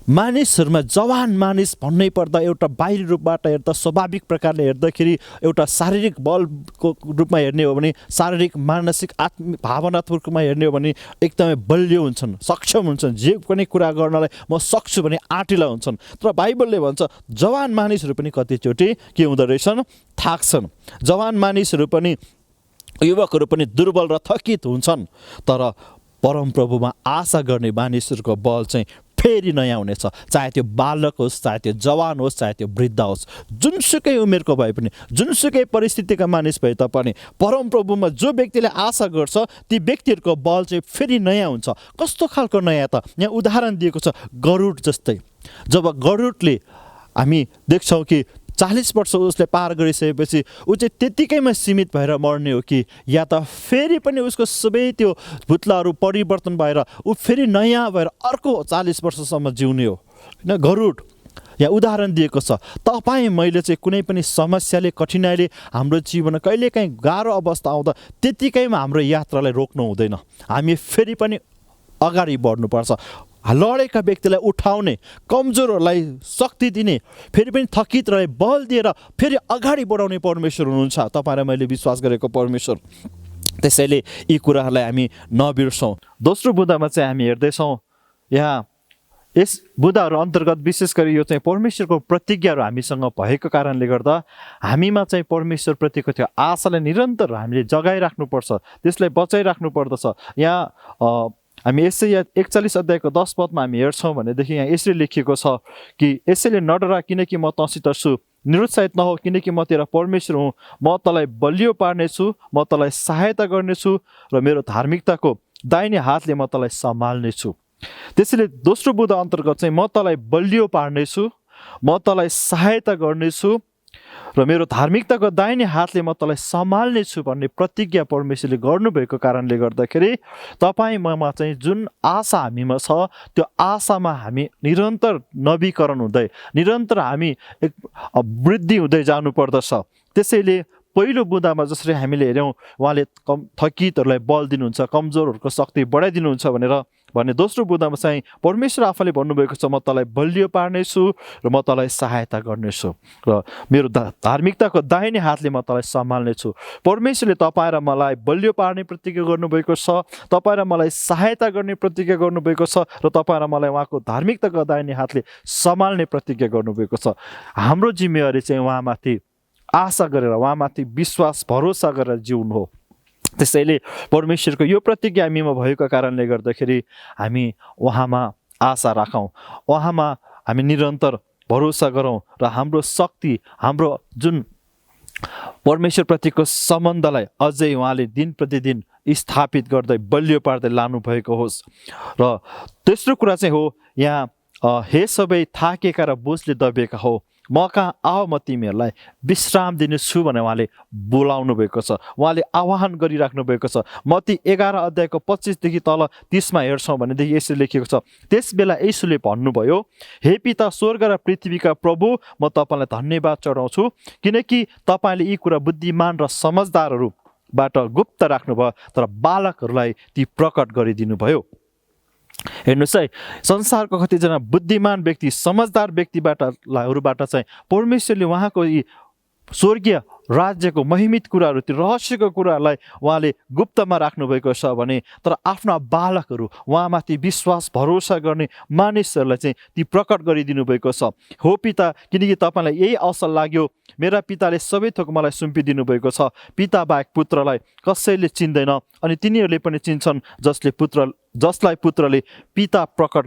मानिसहरूमा जवान मानिस भन्नै पर्दा एउटा बाहिरी रूपबाट हेर्दा, स्वाभाविक प्रकारले हेर्दाखेरि एउटा शारीरिक बलको रूपमा हेर्ने हो भने, शारीरिक मानसिक भावनात्मक रूपमा हेर्ने हो भने एकदमै बलियो हुन्छन्, सक्षम हुन्छन्। जे पनि कुरा गर्नलाई म सक्छु भने आँटिला हुन्छन्। तर बाइबलले भन्छ जवान मानिसहरू पनि कतिचोटि के हुँदो रहेछन्, थाक्छन्। जवान मानिसहरू पनि, युवकहरू पनि दुर्बल र थकित हुन्छन्। तर परमप्रभुमा आशा गर्ने मानिसहरूको बल चाहिँ फेरि नयाँ हुनेछ। चाहे त्यो बालक होस्, चाहे त्यो जवान होस्, चाहे त्यो वृद्ध होस्, जुनसुकै उमेरको भए पनि, जुनसुकै परिस्थितिका मानिस भए तापनि परमप्रभुमा जो व्यक्तिले आशा गर्छ ती व्यक्तिहरूको बल चाहिँ फेरि नयाँ हुन्छ। कस्तो खालको नयाँ त? यहाँ उदाहरण दिएको छ गरुड जस्तै। जब गरुडले, हामी देख्छौँ कि 40 वर्ष उसले पार गरिसकेपछि ऊ चाहिँ त्यत्तिकैमा सीमित भएर मर्ने हो कि, या त फेरि पनि उसको सबै त्यो भुत्लाहरू परिवर्तन भएर ऊ फेरि नयाँ भएर अर्को 40 वर्षसम्म जिउने हो होइन। गरुड यहाँ उदाहरण दिएको छ। तपाईँ मैले चाहिँ कुनै पनि समस्याले, कठिनाइले हाम्रो जीवनमा कहिलेकाहीँ गाह्रो अवस्था आउँदा त्यत्तिकैमा हाम्रो यात्रालाई रोक्नु हुँदैन। हामी फेरि पनि अगाडि बढ्नुपर्छ। लडेका व्यक्तिलाई उठाउने, कमजोरहरूलाई शक्ति दिने, फेरि पनि थकितहरूलाई बल दिएर फेरि अगाडि बढाउने परमेश्वर हुनुहुन्छ, तपाईँ र मैले विश्वास गरेको परमेश्वर। त्यसैले यी कुराहरूलाई हामी नबिर्सौँ। दोस्रो बुँदामा चाहिँ हामी हेर्दैछौँ, यहाँ यस बुँदाहरू अन्तर्गत विशेष गरी यो चाहिँ परमेश्वरको प्रतिज्ञाहरू हामीसँग भएको कारणले गर्दा हामीमा चाहिँ परमेश्वरप्रतिको त्यो आशालाई निरन्तर हामीले जगाइराख्नुपर्छ, त्यसलाई बचाइराख्नु पर्दछ। यहाँ हामी यसै 41 अध्यायको 10 पदमा हामी हेर्छौँ भनेदेखि यहाँ यसरी लेखिएको छ कि यसैले नडरा, किनकि म तँसित छु, निरुत्साहित नहो, किनकि म तेरा परमेश्वर हुँ, म तँलाई बलियो पार्नेछु, म तँलाई सहायता गर्नेछु र मेरो धार्मिकताको दाहिने हातले म तँलाई सम्हाल्नेछु। त्यसैले दोस्रो बुँदा अन्तर्गत चाहिँ म तँलाई बलियो पार्नेछु, म तँलाई सहायता गर्नेछु र मेरो धार्मिकताको दाहिने हातले म तँलाई सम्हाल्नेछु भन्ने प्रतिज्ञा परमेश्वरले गर्नुभएको कारणले गर्दाखेरि तपाईँ ममा चाहिँ जुन आशा हामीमा छ त्यो आशामा हामी निरन्तर नवीकरण हुँदै, निरन्तर हामी एक वृद्धि हुँदै जानुपर्दछ। त्यसैले पहिलो बुँदामा जसरी हामीले हेऱ्यौँ, उहाँले थकितहरूलाई बल दिनुहुन्छ, कमजोरहरूको शक्ति बढाइदिनुहुन्छ भने दोस्रो बुँदामा चाहिँ परमेश्वर आफैले भन्नुभएको छ, म तँलाई बलियो पार्नेछु र म तँलाई सहायता गर्नेछु र मेरो धार्मिकताको दाहिने हातले म तँलाई सम्हाल्नेछु। परमेश्वरले तपाईँ र मलाई बलियो पार्ने प्रतिज्ञा गर्नुभएको छ, तपाईँ र मलाई सहायता गर्ने प्रतिज्ञा गर्नुभएको छ र तपाईँ र मलाई उहाँको धार्मिकताको दाहिने हातले सम्हाल्ने प्रतिज्ञा गर्नुभएको छ। हाम्रो जिम्मेवारी चाहिँ उहाँमाथि आशा गरेर, उहाँमाथि विश्वास भरोसा गरेर जिउनु हो। त्यसैले परमेश्वरको यो प्रतिज्ञा हामीमा भएको कारणले गर्दाखेरि हामी उहाँमा आशा राखौँ, उहाँमा हामी निरन्तर भरोसा गरौँ र हाम्रो शक्ति, हाम्रो जुन परमेश्वरप्रतिको सम्बन्धलाई अझै उहाँले दिन प्रतिदिन स्थापित गर्दै बलियो पार्दै लानु भएको होस्। र तेस्रो कुरा चाहिँ हो यहाँ, हे सबै थाकेका र बोझले दबिएका हो, म कहाँ आऊ, म तिमीहरूलाई विश्राम दिनेछु भनेर उहाँले बोलाउनु भएको छ, उहाँले आह्वान गरिराख्नु भएको छ। मत्ती 11 अध्यायको 25देखि तल 30मा हेर्छौँ भनेदेखि यसरी लेखिएको छ, त्यस बेला येशूले भन्नुभयो, हे पिता स्वर्ग र पृथ्वीका प्रभु, म तपाईँलाई धन्यवाद चढाउँछु, किनकि तपाईँले यी कुरा बुद्धिमान र समझदारहरूबाट गुप्त राख्नुभयो, तर बालकहरूलाई ती प्रकट गरिदिनु भयो। हेर्नुहोस् है, संसारको कतिजना बुद्धिमान व्यक्ति, समझदार व्यक्तिहरूबाट चाहिँ परमेश्वरले उहाँको यी स्वर्गीय राज्यको महिमित कुराहरू, त्यो रहस्यको कुराहरूलाई उहाँले गुप्तमा राख्नुभएको छ भने, तर आफ्ना बालकहरू, उहाँमाथि विश्वास भरोसा गर्ने मानिसहरूलाई चाहिँ ती प्रकट गरिदिनु भएको छ। हो पिता, किनकि तपाईँलाई यही अवसर लाग्यो, मेरा पिताले सबै थोक मलाई सुम्पिदिनु भएको छ। पिता बाहेक पुत्रलाई कसैले चिन्दैन, अनि तिनीहरूले पनि चिन्छन् जसलाई पुत्रले पिता प्रकट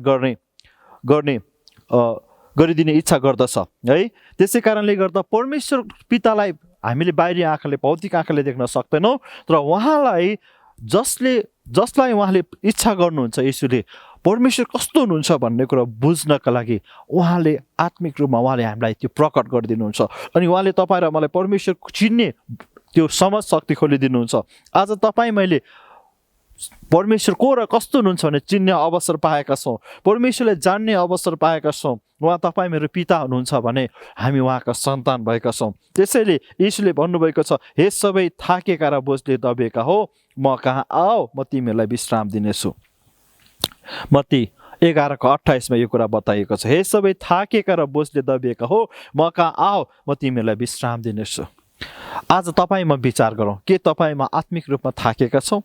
गरिदिने इच्छा गर्दछ है। त्यसै कारणले गर्दा परमेश्वर पितालाई हामीले बाहिरी आँखाले, भौतिक आँखाले देख्न सक्दैनौँ, तर उहाँलाई जसलाई उहाँले इच्छा गर्नुहुन्छ, यसुले परमेश्वर कस्तो हुनुहुन्छ भन्ने कुरा बुझ्नका लागि उहाँले आत्मिक रूपमा उहाँले हामीलाई त्यो प्रकट गरिदिनुहुन्छ। अनि उहाँले तपाईँ र मलाई परमेश्वर चिन्ने त्यो समझ शक्ति खोलिदिनुहुन्छ। आज तपाईँ मैले परमेश्वर को र कस्तो हुनुहुन्छ भने चिन्ने अवसर पाएका छौँ, परमेश्वरलाई जान्ने अवसर पाएका छौँ। उहाँ तपाईँ मेरो पिता हुनुहुन्छ भने हामी उहाँका सन्तान भएका छौँ। त्यसैले यीशुले भन्नुभएको छ, हे सबै थाकेका र बोझले दबिएका हो, म कहाँ आओ, म तिमीहरूलाई विश्राम दिनेछु। मत्ती 11:28 यो कुरा बताइएको छ, हे सबै थाकेका र बोझले दबिएका हो, म कहाँ आओ, म तिमीहरूलाई विश्राम दिनेछु। आज तपाईँमा विचार गरौँ, के तपाईँमा आत्मिक रूपमा थाकेका छौँ?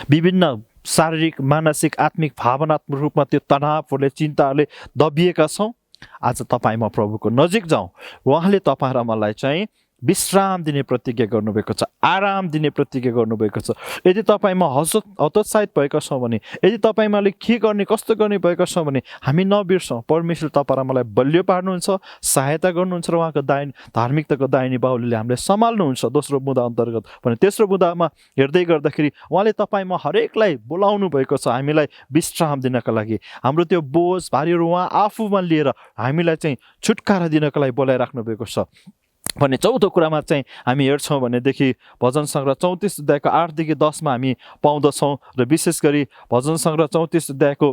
विभिन्न शारीरिक, मानसिक, आत्मिक, भावनात्मक रूपमा त्यो तनावहरूले, चिन्ताहरूले दबिएका छौँ? आज तपाईँ म प्रभुको नजिक जाउँ। उहाँले तपाईँ र मलाई चाहिँ विश्राम दिने प्रतिज्ञा गर्नुभएको छ, आराम दिने प्रतिज्ञा गर्नुभएको छ। यदि तपाईँमा हतोत्साहित भएका छौँ भने, यदि तपाईँमाले के गर्ने, कस्तो गर्ने भएका छौँ भने हामी नबिर्सौँ, परमेश्वर तपाईँ र मलाई बलियो पार्नुहुन्छ, सहायता गर्नुहुन्छ र उहाँको धार्मिकताको दाहिने बाहुलीले हामीलाई सम्हाल्नुहुन्छ। दोस्रो बुँदा अन्तर्गत भने तेस्रो बुँदामा हेर्दै गर्दाखेरि उहाँले तपाईँमा हरेकलाई बोलाउनु भएको छ हामीलाई विश्राम दिनका लागि। हाम्रो त्यो बोझ भारीहरू उहाँ आफूमा लिएर हामीलाई चाहिँ छुटकारा दिनका लागि बोलाइराख्नु भएको छ भने चौथो कुरामा चाहिँ हामी हेर्छौँ भनेदेखि भजन सङ्ग्रह 34 अध्यायको 8 देखि 10 हामी पाउँदछौँ। र विशेष गरी भजन सङ्ग्रह 34 अध्यायको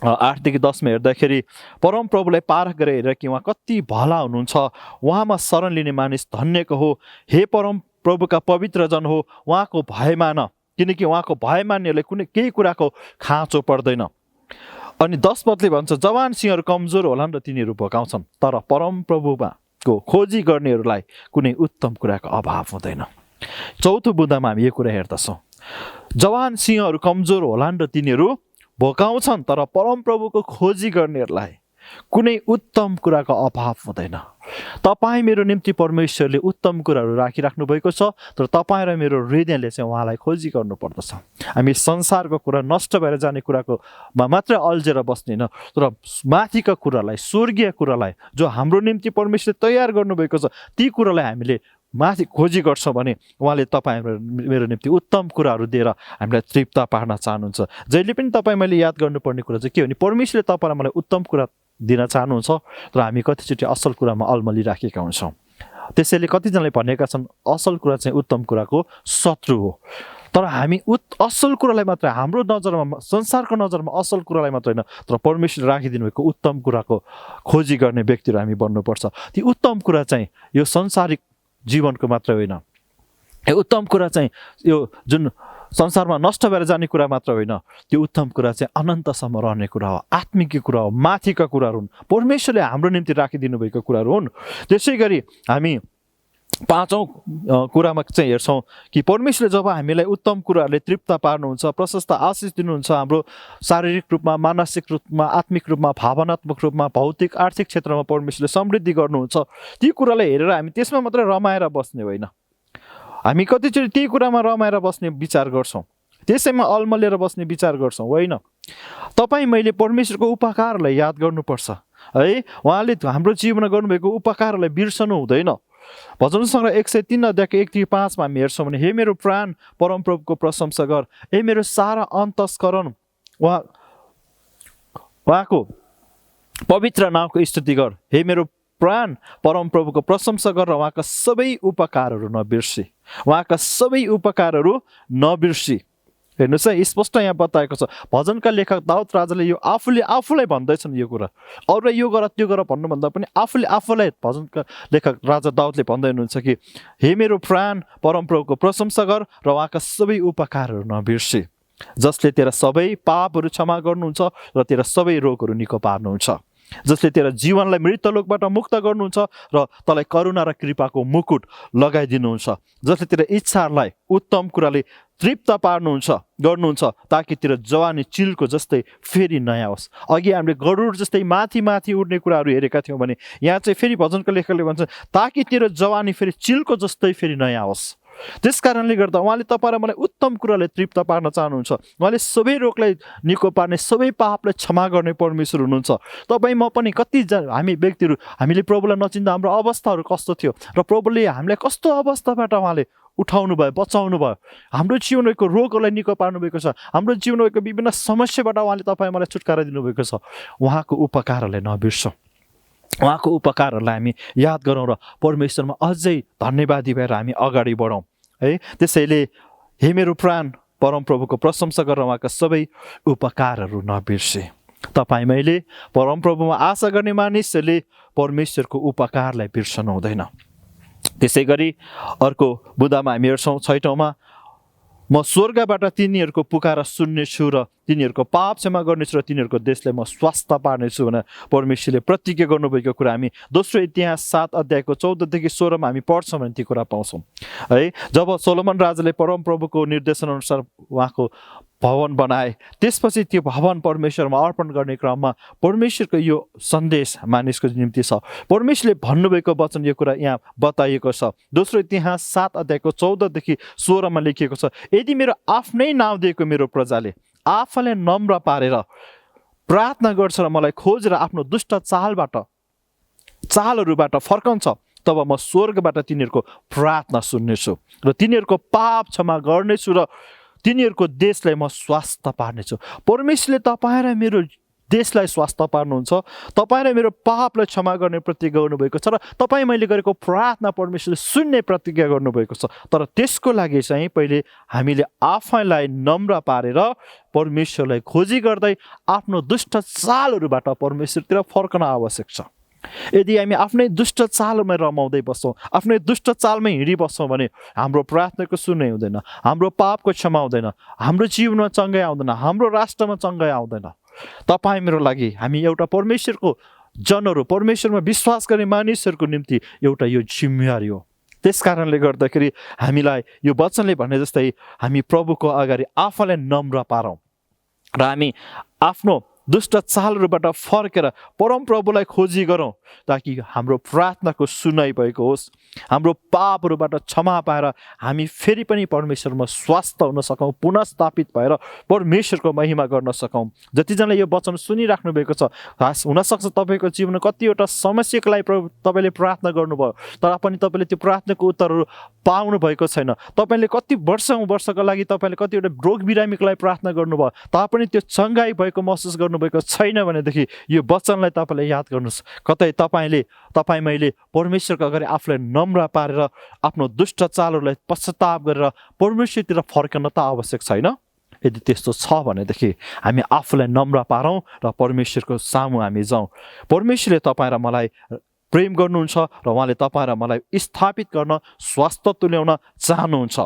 8 देखि 10 हेर्दाखेरि परमप्रभुलाई पारख गरेर हेरेर कि उहाँ कति भला हुनुहुन्छ, उहाँमा शरण लिने मानिस धन्यको हो। हे परमप्रभुका पवित्र जन हो, उहाँको भय मान, किनकि उहाँको भय मान्नेहरूलाई कुनै केही कुराको खाँचो पर्दैन। अनि 10 पदले भन्छ, जवान सिंहहरू कमजोर होलान् र तिनीहरू भोकाउँछन्, तर परमप्रभुमा को खोजी गर्नेहरूलाई कुनै उत्तम कुराको अभाव हुँदैन। चौथो बुँदामा हामी यो कुरा हेर्दछौँ, जवान सिंहहरू कमजोर होलान् र तिनीहरू भोकाउँछन्, तर परमप्रभुको खोजी गर्नेहरूलाई कुनै उत्तम कुराको अभाव हुँदैन। तपाईँ मेरो निम्ति परमेश्वरले उत्तम कुराहरू राखिराख्नु भएको छ, तर तपाईँ र मेरो हृदयले चाहिँ उहाँलाई खोजी गर्नुपर्दछ। हामी संसारको कुरा, नष्ट भएर जाने कुराकोमा मात्रै अल्झेर बस्दैन, तर माथिका कुरालाई, स्वर्गीय कुरालाई, जो हाम्रो निम्ति परमेश्वरले तयार गर्नुभएको छ, ती कुरालाई हामीले माथि खोजी गर्छौँ भने उहाँले तपाईँ मेरो निम्ति उत्तम कुराहरू दिएर हामीलाई तृप्त पार्न चाहनुहुन्छ। जहिले पनि तपाईँ मैले याद गर्नुपर्ने कुरा चाहिँ के हो भने परमेश्वरले तपाईँलाई मलाई उत्तम कुरा दिन चाहनुहुन्छ, तर हामी कतिचोटि असल कुरामा अल्मलिराखेका हुन्छौँ। त्यसैले कतिजनाले भनेका छन् असल कुरा चाहिँ उत्तम कुराको शत्रु हो। तर हामी असल कुरालाई मात्र, हाम्रो नजरमा, संसारको नजरमा असल कुरालाई मात्र होइन, तर परमेश्वरले राखिदिनु भएको उत्तम कुराको खोजी गर्ने व्यक्तिहरू हामी बन्नुपर्छ। ती उत्तम कुरा चाहिँ यो संसारिक जीवनको मात्र होइन, यो उत्तम कुरा चाहिँ यो जुन संसारमा नष्ट भएर जाने कुरा मात्र होइन, त्यो उत्तम कुरा चाहिँ अनन्तसम्म रहने कुरा हो, आत्मिक कुरा हो, माथिका कुराहरू हुन्, परमेश्वरले हाम्रो निम्ति राखिदिनु भएको कुराहरू हुन्। त्यसै गरी हामी पाँचौँ कुरामा चाहिँ हेर्छौँ कि परमेश्वरले जब हामीलाई उत्तम कुराहरूले तृप्त पार्नुहुन्छ, प्रशस्त आशिष दिनुहुन्छ, हाम्रो शारीरिक रूपमा, मानसिक रूपमा, आत्मिक रूपमा, भावनात्मक रूपमा, भौतिक, आर्थिक क्षेत्रमा परमेश्वरले समृद्धि गर्नुहुन्छ, ती कुरालाई हेरेर हामी त्यसमा मात्रै रमाएर बस्ने होइन। हामी कतिचोटि ती कुरामा रमाएर बस्ने विचार गर्छौँ, त्यसैमा अल्मलिएर बस्ने विचार गर्छौँ, होइन। तपाईँ मैले परमेश्वरको उपकारहरूलाई याद गर्नुपर्छ है। उहाँले हाम्रो जीवनमा गर्नुभएको उपकारहरूलाई बिर्सनु हुँदैन। भजन सङ्ग्रह 103 अध्यायको 1-5 हामी हेर्छौँ भने, हे मेरो प्राण परमप्रभुको प्रशंसा गर, हे मेरो सारा अन्तस्करण उहाँको पवित्र नामको स्तुति गर। हे मेरो प्राण परमप्रभुको प्रशंसा गर र उहाँका सबै उपकारहरू नबिर्सी, उहाँका सबै उपकारहरू नबिर्सी। हेर्नुहोस् है, स्पष्ट यहाँ बताएको छ। भजनका लेखक दाउद राजाले यो आफूलाई भन्दैछन् यो कुरा, अरूलाई यो गर त्यो गर भन्नुभन्दा पनि आफूलाई भजनका लेखक राजा दाउदले भन्दै हुनुहुन्छ कि हे मेरो प्राण परमप्रभुको प्रशंसा गर र उहाँका सबै उपकारहरू नबिर्सी, जसले तेरा सबै पापहरू क्षमा गर्नुहुन्छ र तेरा सबै रोगहरू निको पार्नुहुन्छ। जसले तेरा जीवनलाई मृतलोकबाट मुक्त गर्नुहुन्छ र तँलाई करुणा र कृपाको मुकुट लगाइदिनुहुन्छ, जसले तेरा इच्छाहरूलाई उत्तम कुराले तृप्त गर्नुहुन्छ ताकि तेरो जवानी चिलको जस्तै फेरि नयाँ होस्। अघि हामीले गरुड जस्तै माथि माथि उड्ने कुराहरू हेरेका थियौँ भने यहाँ चाहिँ फेरि भजनको लेखकले भन्छ ताकि तेरो जवानी फेरि चिलको जस्तै फेरि नयाँ होस्। त्यस कारणले गर्दा उहाँले तपाईँ र मलाई उत्तम कुराले तृप्त पार्न चाहनुहुन्छ। उहाँले सबै रोगलाई निको पार्ने, सबै पापलाई क्षमा गर्ने परमेश्वर हुनुहुन्छ। तपाईँ म पनि हामी व्यक्तिहरू हामीले प्रभुलाई नचिन्दा हाम्रो अवस्थाहरू कस्तो थियो र प्रभुले हामीलाई कस्तो अवस्थाबाट उहाँले उठाउनु भयो, बचाउनु भयो, हाम्रो जीवनको रोगहरूलाई निको पार्नुभएको छ, हाम्रो जीवनको विभिन्न समस्याबाट उहाँले तपाईँ मलाई छुटकारा दिनुभएको छ। उहाँको उपकारहरूलाई नबिर्सौँ, उहाँको उपकारहरूलाई हामी याद गरौँ र परमेश्वरमा अझै धन्यवादी भएर हामी अगाडि बढौँ है। त्यसैले हे मेरो प्राण परमप्रभुको प्रशंसा गरेर उहाँका सबै उपकारहरू नबिर्से। तपाईँ मैले परमप्रभुमा आशा गर्ने मानिसहरूले परमेश्वरको उपकारलाई बिर्सनु हुँदैन। त्यसै गरी अर्को बुँदामा हामी हेर्छौँ 6औँमा, म स्वर्गबाट तिनीहरूको पुकारा सुन्नेछु र तिनीहरूको पाप क्षमा गर्नेछु र तिनीहरूको देशलाई म स्वास्थ्य पार्नेछु भनेर परमेश्वरले प्रतिज्ञा गर्नुभएको कुरा हामी दोस्रो इतिहास 7 अध्यायको 14देखि 16मा हामी पढ्छौँ भने ती कुरा पाउँछौँ है। जब सोलोमन राजाले परमप्रभुको निर्देशनअनुसार उहाँको भवन बनाए, त्यसपछि त्यो भवन परमेश्वरमा अर्पण गर्ने क्रममा परमेश्वरको यो सन्देश मानिसको निम्ति छ। परमेश्वरले भन्नुभएको वचन यो कुरा यहाँ बताइएको छ। दोस्रो इतिहास 7 अध्यायको 14देखि 16मा लेखिएको छ, यदि मेरो आफ्नै नाउँ दिएको मेरो प्रजाले आफूलाई नम्र पारेर प्रार्थना गर्छ र मलाई खोजेर आफ्नो दुष्ट चालहरूबाट फर्कन्छ, तब म स्वर्गबाट तिनीहरूको प्रार्थना सुन्नेछु र तिनीहरूको पाप क्षमा गर्नेछु र तिनीहरूको देशलाई म स्वास्थ्य पार्नेछु। परमेश्वरले तपाईँ र मेरो देशलाई स्वास्थ्य पार्नुहुन्छ, तपाईँ र मेरो पापलाई क्षमा गर्ने प्रतिज्ञा गर्नुभएको छ र तपाईँ मैले गरेको प्रार्थना परमेश्वरले सुन्ने प्रतिज्ञा गर्नुभएको छ। तर त्यसको लागि चाहिँ पहिले हामीले आफैलाई नम्र पारेर परमेश्वरलाई खोजी गर्दै आफ्नो दुष्ट चालहरूबाट परमेश्वरतिर फर्कन आवश्यक छ। यदि हामी आफ्नै दुष्ट चालमै रमाउँदै बस्छौँ, आफ्नै दुष्ट चालमै हिँडिबस्छौँ भने हाम्रो प्रार्थनाको सुन्नै हुँदैन, हाम्रो पापको क्षमा हुँदैन, हाम्रो जीवनमा चङ्गाइ आउँदैन, हाम्रो राष्ट्रमा चङ्गाइ आउँदैन। तपाईँ मेरो लागि हामी एउटा परमेश्वरको जनहरू, परमेश्वरमा विश्वास गर्ने मानिसहरूको निम्ति एउटा यो जिम्मेवारी हो। त्यस कारणले गर्दाखेरि हामीलाई यो वचनले भने जस्तै हामी प्रभुको अगाडि आफूलाई नम्र पारौँ र हामी आफ्नो दुष्ट चालहरूबाट फर्केर परमप्रभुलाई खोजी गरौँ ताकि हाम्रो प्रार्थनाको सुनाइ भएको होस्, हाम्रो पापहरूबाट क्षमा पाएर हामी फेरि पनि परमेश्वरमा स्वस्थ हुन सकौँ, पुनःस्थापित भएर परमेश्वरको महिमा गर्न सकौँ। जतिजनाले यो वचन सुनिराख्नु भएको छ, हुनसक्छ तपाईँको जीवनमा कतिवटा समस्याको लागि तपाईँले प्रार्थना गर्नुभयो तर पनि तपाईँले त्यो प्रार्थनाको उत्तरहरू पाउनु भएको छैन। तपाईँले कति वर्षको लागि तपाईँले कतिवटा रोग बिरामीको लागि प्रार्थना गर्नुभयो तापनि त्यो चङ्गाइ भएको महसुस गर्नुभएको छैन भनेदेखि यो वचनलाई तपाईँले याद गर्नुहोस्। कतै तपाईँ मैले परमेश्वरको अगाडि आफूलाई नम्र पारेर आफ्नो दुष्ट चालहरूलाई पश्चाताप गरेर परमेश्वरतिर फर्कन त आवश्यक छैन। यदि त्यस्तो छ भनेदेखि हामी आफूलाई नम्र पारौँ र परमेश्वरको सामु हामी जाउँ। परमेश्वरले तपाईँ र मलाई प्रेम गर्नुहुन्छ र उहाँले तपाईँ र मलाई स्थापित गर्न, स्वास्थ्य तुल्याउन चाहनुहुन्छ।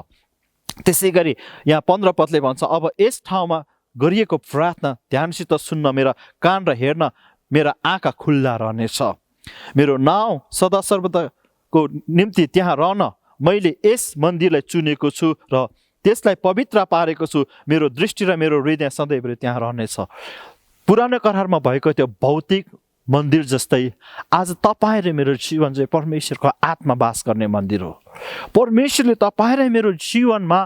त्यसै गरी यहाँ 15 पदले भन्छ, अब यस ठाउँमा गरिएको प्रार्थना ध्यानसित सुन्न, मेरा कान र हेर्न मेरा आँखा खुल्ला रहनेछ। मेरो नाउँ सदा सर्वदाको निम्ति त्यहाँ रहन मैले यस मन्दिरलाई चुनेको छु र त्यसलाई पवित्र पारेको छु। मेरो दृष्टि र मेरो हृदय सधैँभरि त्यहाँ रहनेछ। पुरानो करारमा भएको त्यो भौतिक मन्दिर जस्तै आज तपाईँ र मेरो जीवन चाहिँ परमेश्वरको आत्मा बास गर्ने मन्दिर हो। परमेश्वरले तपाईँ र मेरो जीवनमा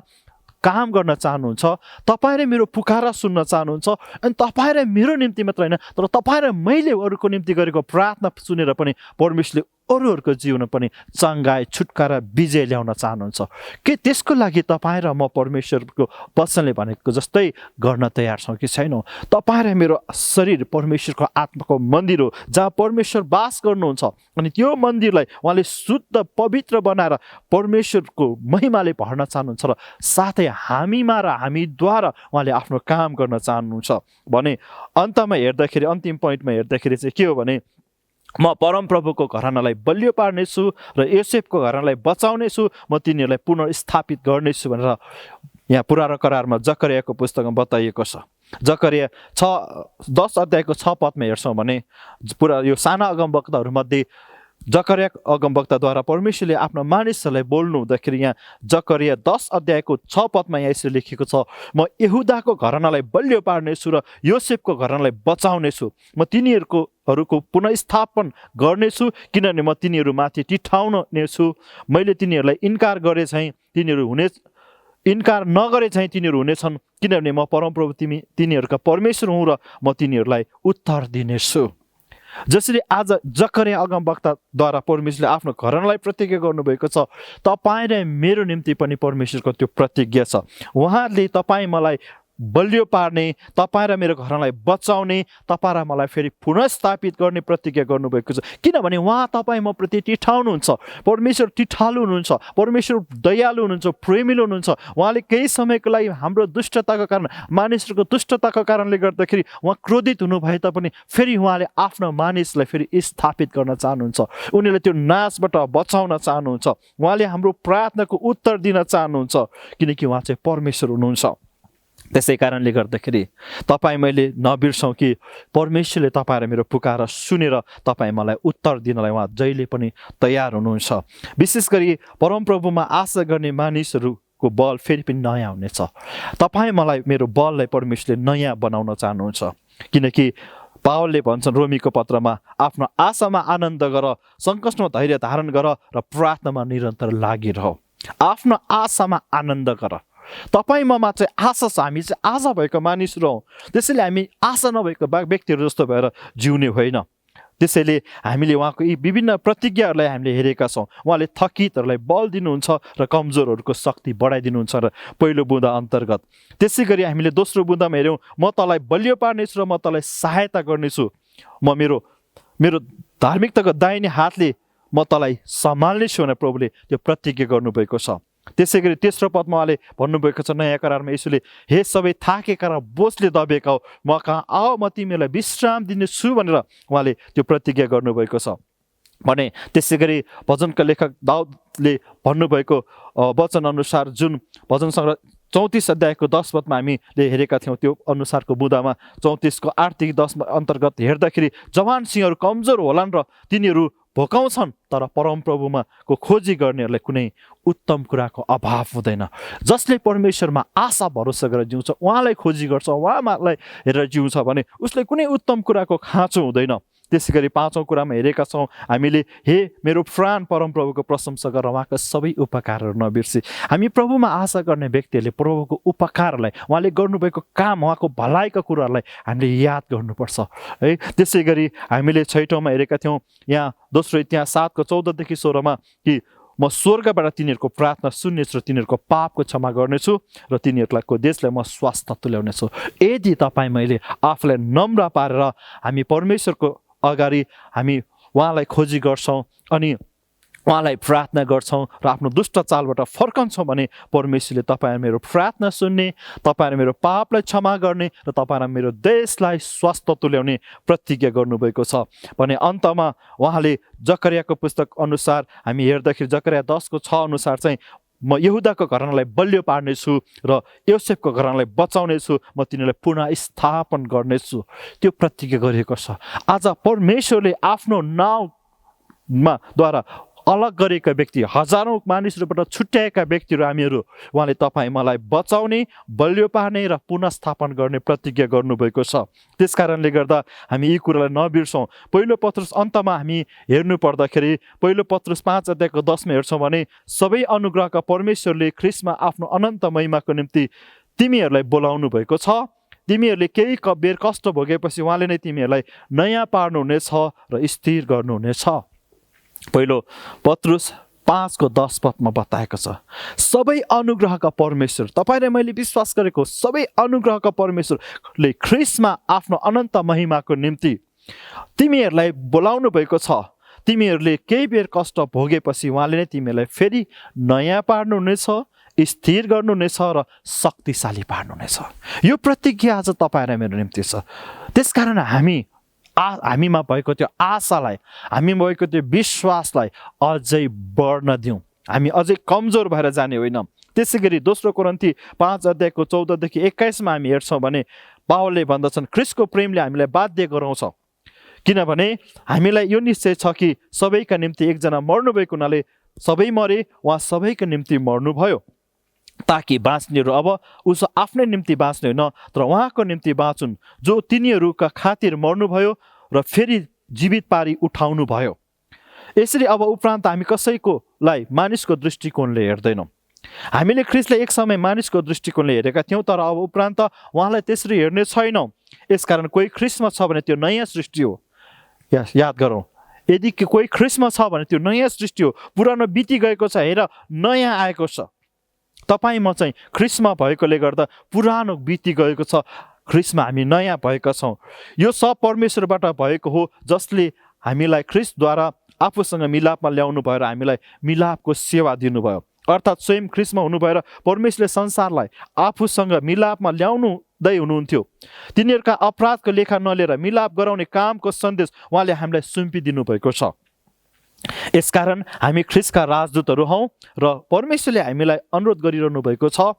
काम गर्न चाहनुहुन्छ, तपाईँ र मेरो पुकारा सुन्न चाहनुहुन्छ। अनि तपाईँ र मेरो निम्ति मात्र होइन तर तपाईँ र मैले अरूको निम्ति गरेको प्रार्थना सुनेर पनि परमेश्वरले अरूहरूको जीवनमा पनि चङ्गाइ, छुटकारा, विजय ल्याउन चाहनुहुन्छ। के त्यसको लागि तपाईँ र म परमेश्वरको वचनले भनेको जस्तै गर्न तयार छौँ कि छैनौँ? तपाईँ र मेरो शरीर परमेश्वरको आत्माको मन्दिर हो जहाँ परमेश्वर बास गर्नुहुन्छ। अनि त्यो मन्दिरलाई उहाँले शुद्ध पवित्र बनाएर परमेश्वरको महिमाले भर्न चाहनुहुन्छ र साथै हामीमा र हामीद्वारा उहाँले आफ्नो काम गर्न चाहनुहुन्छ। भने अन्तमा हेर्दाखेरि, अन्तिम पोइन्टमा हेर्दाखेरि चाहिँ के हो भने, म परमप्रभुको घरानालाई बलियो पार्नेछु र योसेफको घरानालाई बचाउनेछु, म तिनीहरूलाई पुनर्स्थापित गर्नेछु भनेर यहाँ पुरानो करारमा जकरियाको पुस्तकमा बताइएको छ। जकरिया 10 अध्यायको 6 पदमा हेर्छौँ भने पुरा यो साना अगमवक्ताहरूमध्ये जकरिया अगमवक्ताद्वारा परमेश्वरले आफ्ना मानिसहरूलाई बोल्नु हुँदाखेरि यहाँ जकरिया 10 अध्यायको 6 पदमा यहाँ यसरी लेखेको छ, म यहुदाको घरानालाई बलियो पार्नेछु र योसेफको घरानालाई बचाउनेछु, म तिनीहरूको पुनर्स्थापन गर्नेछु किनभने म तिनीहरूमाथि टिठाउनेछु। मैले तिनीहरूलाई इन्कार गरे चाहिँ इन्कार नगरे चाहिँ तिनीहरू हुनेछन् किनभने म परमप्रभु तिनीहरूका परमेश्वर हुँ र म तिनीहरूलाई उत्तर दिनेछु। जसरी आज जकरिया अगमवक्ताद्वारा परमेश्वरले आफ्नो घरनालाई प्रतिज्ञा गर्नुभएको छ, तपाईँ र मेरो निम्ति पनि परमेश्वरको त्यो प्रतिज्ञा छ। उहाँले तपाईँ मलाई बलियो पार्ने, तपाईँ र मेरो घरलाई बचाउने, तपाईँ र मलाई फेरि पुनर्स्थापित गर्ने प्रतिज्ञा गर्नुभएको छ। किनभने उहाँ तपाईँ म प्रति टिठाउनुहुन्छ, परमेश्वर टिठालु हुनुहुन्छ, परमेश्वर दयालु हुनुहुन्छ, प्रेमिलो हुनुहुन्छ। उहाँले केही समयको लागि हाम्रो दुष्टताको कारण, मानिसहरूको दुष्टताको कारणले गर्दाखेरि उहाँ क्रोधित हुनुभए तापनि फेरि उहाँले आफ्नो मानिसलाई फेरि स्थापित गर्न चाहनुहुन्छ, उनीहरूले त्यो नाशबाट बचाउन चाहनुहुन्छ, उहाँले हाम्रो प्रार्थनाको उत्तर दिन चाहनुहुन्छ किनकि उहाँ चाहिँ परमेश्वर हुनुहुन्छ। त्यसै कारणले गर्दाखेरि तपाईँ मैले नबिर्सौँ कि परमेश्वरले तपाईँ र मेरो पुकार सुनेर तपाईँ मलाई उत्तर दिनलाई उहाँ जहिले पनि तयार हुनुहुन्छ। विशेष गरी परमप्रभुमा आशा गर्ने मानिसहरूको बल फेरि पनि नयाँ हुनेछ। तपाईँ मलाई मेरो बललाई परमेश्वरले नयाँ बनाउन चाहनुहुन्छ किनकि पावलले भन्छन् रोमीको पत्रमा, आफ्नो आशामा आनन्द गर, सङ्कटमा धैर्य धारण गर र प्रार्थनामा निरन्तर लागिरह। आफ्नो आशामा आनन्द गर। तपाईँमा चाहिँ आशा छ, हामी चाहिँ आशा भएको मानिसहरू हौँ, त्यसैले हामी आशा नभएको व्यक्तिहरू जस्तो भएर जिउने होइन। त्यसैले हामीले उहाँको यी विभिन्न प्रतिज्ञाहरूलाई हामीले हेरेका छौँ। उहाँले थकितहरूलाई बल दिनुहुन्छ र कमजोरहरूको शक्ति बढाइदिनुहुन्छ र पहिलो बुँदा अन्तर्गत। त्यसै गरी हामीले दोस्रो बुँदामा हेऱ्यौँ, म तँलाई बलियो पार्नेछु र म तँलाई सहायता गर्नेछु, म मेरो धार्मिकताको दाहिने हातले म तँलाई सम्हाल्नेछु भनेर प्रभुले त्यो प्रतिज्ञा गर्नुभएको छ। त्यसै गरी तेस्रो पदमा उहाँले भन्नुभएको छ, नयाँ करारमा यसुले, हे सबै थाकेका र बोझले दबेका हो, म कहाँ आओ, म तिमीलाई विश्राम दिनेछु भनेर उहाँले त्यो प्रतिज्ञा गर्नुभएको छ भने। त्यसै गरी भजनका लेखक दाउदले भन्नुभएको वचन अनुसार जुन भजन सङ्ग्रह 34 अध्यायको 10 पदमा हामीले हेरेका थियौँ, त्यो अनुसारको बुँदामा 34को 8देखि 10 अन्तर्गत हेर्दाखेरि जवान सिंहहरू कमजोर होलान् र तिनीहरू भोकाउँछन् तर परमप्रभुमा को खोजी गर्नेहरूलाई कुनै उत्तम कुराको अभाव हुँदैन। जसले परमेश्वरमा आशा भरोसा गरेर जिउँछ, उहाँलाई खोजी गर्छ, उहाँलाई हेरेर जिउँछ भने उसले कुनै उत्तम कुराको खाँचो हुँदैन। त्यसै गरी 5औं कुरामा हेरेका छौँ हामीले, हे मेरो प्राण परमप्रभुको प्रशंसा गरेर उहाँका सबै उपकारहरू नबिर्सी। हामी प्रभुमा आशा गर्ने व्यक्तिहरूले प्रभुको उपकारलाई, उहाँले गर्नुभएको काम, उहाँको भलाइका कुराहरूलाई हामीले याद गर्नुपर्छ है। त्यसै गरी हामीले 6औँमा हेरेका थियौँ यहाँ दोस्रो इतिहास 7को 14देखि 16मा कि म स्वर्गबाट तिनीहरूको प्रार्थना सुन्नेछु र तिनीहरूको पापको क्षमा गर्नेछु र तिनीहरूको देशलाई म स्वास्थ्य तुल्याउनेछु। यदि तपाईँ मैले आफूलाई नम्र पारेर हामी परमेश्वरको अगाडि हामी उहाँलाई खोजी गर्छौँ अनि उहाँलाई प्रार्थना गर्छौँ र आफ्नो दुष्ट चालबाट फर्कन्छौँ भने परमेश्वरले तपाईँ मेरो प्रार्थना सुन्ने, तपाईँ मेरो पापलाई क्षमा गर्ने र तपाईँ मेरो देशलाई स्वास्थ्य तुल्याउने प्रतिज्ञा गर्नुभएको छ भने। अन्तमा उहाँले जकरियाको पुस्तक अनुसार हामी हेर्दाखेरि जकरिया 10को 6 अनुसार चाहिँ म यहुदाको घरानालाई बलियो पार्नेछु र योसेफको घरानालाई बचाउनेछु, म तिनीहरूलाई पुनः स्थापन गर्नेछु, त्यो प्रतिज्ञा गरिएको छ। आज परमेश्वरले आफ्नो नाउँमा द्वारा अलग गरेका व्यक्ति, हजारौँ मानिसहरूबाट छुट्याएका व्यक्तिहरू हामीहरू, उहाँले तपाईँ मलाई बचाउने, बलियो पार्ने र पुनर्स्थापन गर्ने प्रतिज्ञा गर्नुभएको छ। त्यस कारणले गर्दा हामी यी कुरालाई नबिर्सौँ। पहिलो पत्रुस अन्तमा हामी हेर्नु पर्दाखेरि पहिलो पत्रुस 5 अध्यायको 10मा हेर्छौँ भने, सबै अनुग्रहका परमेश्वरले ख्रिस्टमा आफ्नो अनन्त महिमाको निम्ति तिमीहरूलाई बोलाउनु भएको छ। तिमीहरूले केही बेर कष्ट भोगेपछि उहाँले नै तिमीहरूलाई नयाँ पार्नुहुनेछ र स्थिर गर्नुहुनेछ। पहिलो पत्रुस 5को 10 पदमा बताएको छ, सबै अनुग्रहका परमेश्वर, तपाईँले मैले विश्वास गरेको सबै अनुग्रहका परमेश्वरले ख्रिस्टमा आफ्नो अनन्त महिमाको निम्ति तिमीहरूलाई बोलाउनु भएको छ। तिमीहरूले केही बेर कष्ट भोगेपछि उहाँले नै तिमीहरूलाई फेरि नयाँ पार्नुहुनेछ, स्थिर गर्नुहुनेछ र शक्तिशाली पार्नुहुनेछ। यो प्रतिज्ञा आज तपाईँ र मेरो निम्ति छ। त्यसकारण हामीमा भएको त्यो आशालाई, हामीमा भएको त्यो विश्वासलाई अझै बढ्न दिउँ, हामी अझै कमजोर भएर जाने होइन। त्यसै गरी दोस्रो कोरिन्थी 5 अध्यायको 14देखि 21मा हामी हेर्छौँ भने पावलले भन्दछन् ख्रीष्टको प्रेमले हामीलाई बाध्य गराउँछ, किनभने हामीलाई यो निश्चय छ कि सबैका निम्ति एकजना मर्नुभएको हुनाले सबै मरे, उहाँ सबैका निम्ति मर्नुभयो ताकि बाँच्नेहरू अब उसो आफ्नै निम्ति बाँच्ने होइन तर उहाँको निम्ति बाँचुन्, जो तिनीहरूका खातिर मर्नुभयो र फेरि जीवित पारी उठाउनु भयो। यसरी अब उपरान्त हामी कसैकोलाई मानिसको दृष्टिकोणले हेर्दैनौँ। हामीले ख्रीष्टलाई एक समय मानिसको दृष्टिकोणले हेरेका थियौँ, तर अब उपरान्त उहाँलाई त्यसरी हेर्ने छैनौँ। यसकारण कोही ख्रीष्टमा छ भने त्यो नयाँ सृष्टि हो। याद गरौँ, यदि कोही ख्रीष्टमा छ भने त्यो नयाँ सृष्टि हो। पुरानो बिति गएको छ, हेर नयाँ आएको छ। तपाईँ म चाहिँ ख्रीष्टमा भएकोले गर्दा पुरानो बिति गएको छ, ख्रीष्टमा हामी नयाँ भएका छौँ। यो सब परमेश्वरबाट भएको हो, जसले हामीलाई ख्रीष्टद्वारा आफूसँग मिलापमा ल्याउनु भयो र हामीलाई मिलापको सेवा दिनुभयो। अर्थात् स्वयं ख्रीष्टमा हुनु भएर परमेश्वरले संसारलाई आफूसँग मिलापमा ल्याउनुहुँदै हुनुहुन्थ्यो। तिनीहरूका अपराधको लेखा नलिएर मिलाप गराउने कामको सन्देश उहाँले हामीलाई सुम्पिदिनु भएको छ। यसकारण हामी ख्रीष्टका राजदूतहरू हौँ र परमेश्वरले हामीलाई अनुरोध गरिरहनु भएको छ,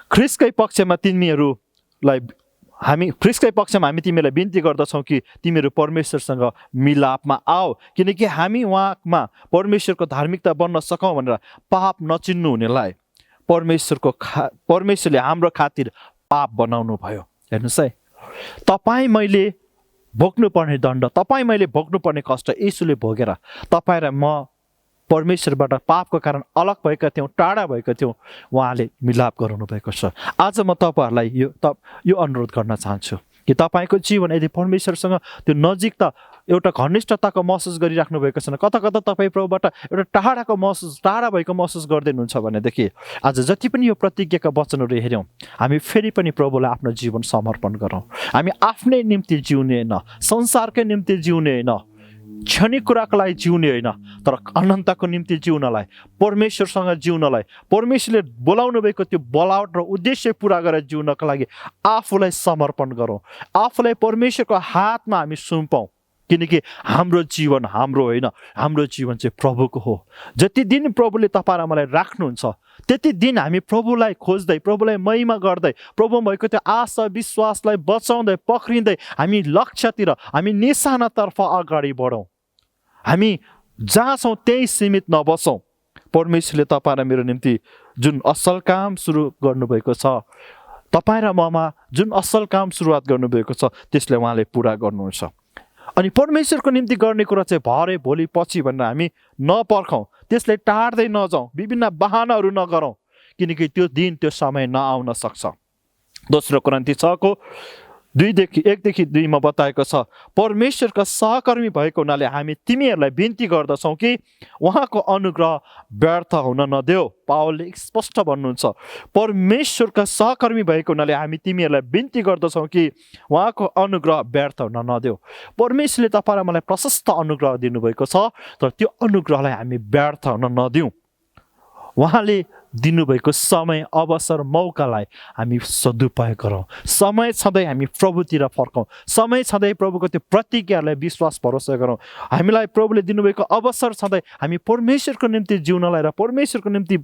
ख्रीष्टकै पक्षमा हामी तिमीलाई बिन्ती गर्दछौँ कि तिमीहरू परमेश्वरसँग मिलापमा आओ, किनकि हामी उहाँमा परमेश्वरको धार्मिकता बन्न सकौँ भनेर पाप नचिन्नु हुनेलाई परमेश्वरले हाम्रो खातिर पाप बनाउनु भयो। हेर्नुहोस् है, तपाईँ मैले भोग्नुपर्ने दण्ड, तपाईँ मैले भोग्नुपर्ने कष्ट यीशुले भोगेर तपाईँ र म परमेश्वरबाट पापको कारण अलग भएका थियौँ, टाढा भएका थियौँ, उहाँले मिलाप गराउनु भएको छ। आज म तपाईँहरूलाई यो अनुरोध गर्न चाहन्छु कि तपाईँको जीवन यदि परमेश्वरसँग त्यो नजिकता, एउटा घनिष्ठताको महसुस गरिराख्नु भएको छैन, कता कता तपाईँ प्रभुबाट एउटा टाढा भएको महसुस गर्दै हुनुहुन्छ भनेदेखि आज जति पनि यो प्रतिज्ञाका वचनहरू हेऱ्यौँ, हामी फेरि पनि प्रभुलाई आफ्नो जीवन समर्पण गरौँ। हामी आफ्नै निम्ति जिउने होइन, संसारकै निम्ति जिउने होइन, क्षणिक कुराको लागि जिउने होइन, तर अनन्तको निम्ति जिउनलाई, परमेश्वरसँग जिउनलाई, परमेश्वरले बोलाउनु भएको त्यो बोलावट र उद्देश्य पुरा गरेर जिउनको लागि आफूलाई समर्पण गरौँ। आफूलाई परमेश्वरको हातमा हामी सुम्पौँ, किनकि हाम्रो जीवन हाम्रो होइन, हाम्रो जीवन चाहिँ प्रभुको हो। जति दिन प्रभुले तपाईँ र मलाई राख्नुहुन्छ त्यति दिन हामी प्रभुलाई खोज्दै, प्रभुलाई महिमा गर्दै, प्रभु भएको त्यो आशा विश्वासलाई बचाउँदै पक्रिँदै हामी लक्ष्यतिर, हामी निशानातर्फ अगाडि बढौँ। हामी जहाँ छौँ त्यही सीमित नबसौँ। परमेश्वरले तपाईँ र मेरो निम्ति जुन असल काम सुरु गर्नुभएको छ, तपाईँ र ममा जुन असल काम सुरुवात गर्नुभएको छ, त्यसले उहाँले पुरा गर्नुहुन्छ। अनि परमेश्वरको निम्ति गर्ने कुरा चाहिँ भरे भोलि पछि भनेर हामी नपर्खौँ, त्यसलाई टाढ्दै नजाउँ, विभिन्न बहानाहरू नगरौँ, किनकि त्यो दिन त्यो समय नआउन सक्छ। दोस्रो कोरिन्थी 1:2 बताएको छ, परमेश्वरका सहकर्मी भएको हुनाले हामी तिमीहरूलाई बिन्ती गर्दछौँ कि उहाँको अनुग्रह व्यर्थ हुन नदेऊ। पावलले स्पष्ट भन्नुहुन्छ, परमेश्वरका सहकर्मी भएको हुनाले हामी तिमीहरूलाई बिन्ती गर्दछौँ कि उहाँको अनुग्रह व्यर्थ हुन नदेऊ। परमेश्वरले तपाईँ र मलाई प्रशस्त अनुग्रह दिनुभएको छ, तर त्यो अनुग्रहलाई हामी व्यर्थ हुन नदिउँ। उहाँले दिनुभएको समय, अवसर, मौकालाई हामी सदुपयोग गरौँ। समय छँदै हामी प्रभुतिर फर्कौँ, समय छँदै प्रभुको त्यो प्रतिज्ञाहरूलाई विश्वास भरोसा गरौँ। हामीलाई प्रभुले दिनुभएको अवसर छँदै हामी परमेश्वरको निम्ति जिउनलाई र परमेश्वरको निम्ति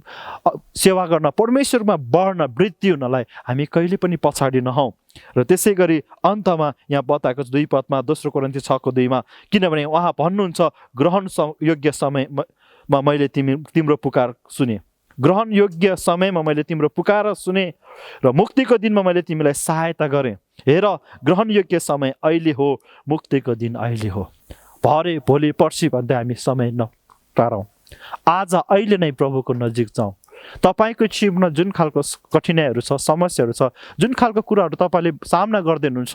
सेवा गर्न, परमेश्वरमा बढ्न, वृद्धि हुनलाई हामी कहिले पनि पछाडि नहौँ। र त्यसै गरी अन्तमा यहाँ बताएको 2 पदमा, 2 कोरिन्थी 6:2, किनभने उहाँ भन्नुहुन्छ, ग्रहण योग्य समयमा मैले तिम्रो पुकार सुने, ग्रहण योग्य समयमा मैले तिम्रो पुकार सुने र मुक्तिको दिनमा मैले तिमीलाई सहायता गरेँ। हेर, ग्रहण योग्य समय अहिले हो, मुक्तिको दिन अहिले हो। भरे भोलि पर्सि भन्दै हामी समय नटारौँ। आज अहिले नै प्रभुको नजिक जाउँ। तपाईँको जीवनमा जुन खालको कठिनाइहरू छ, समस्याहरू छ, जुन खालको कुराहरू तपाईँले सामना गर्दै हुनुहुन्छ,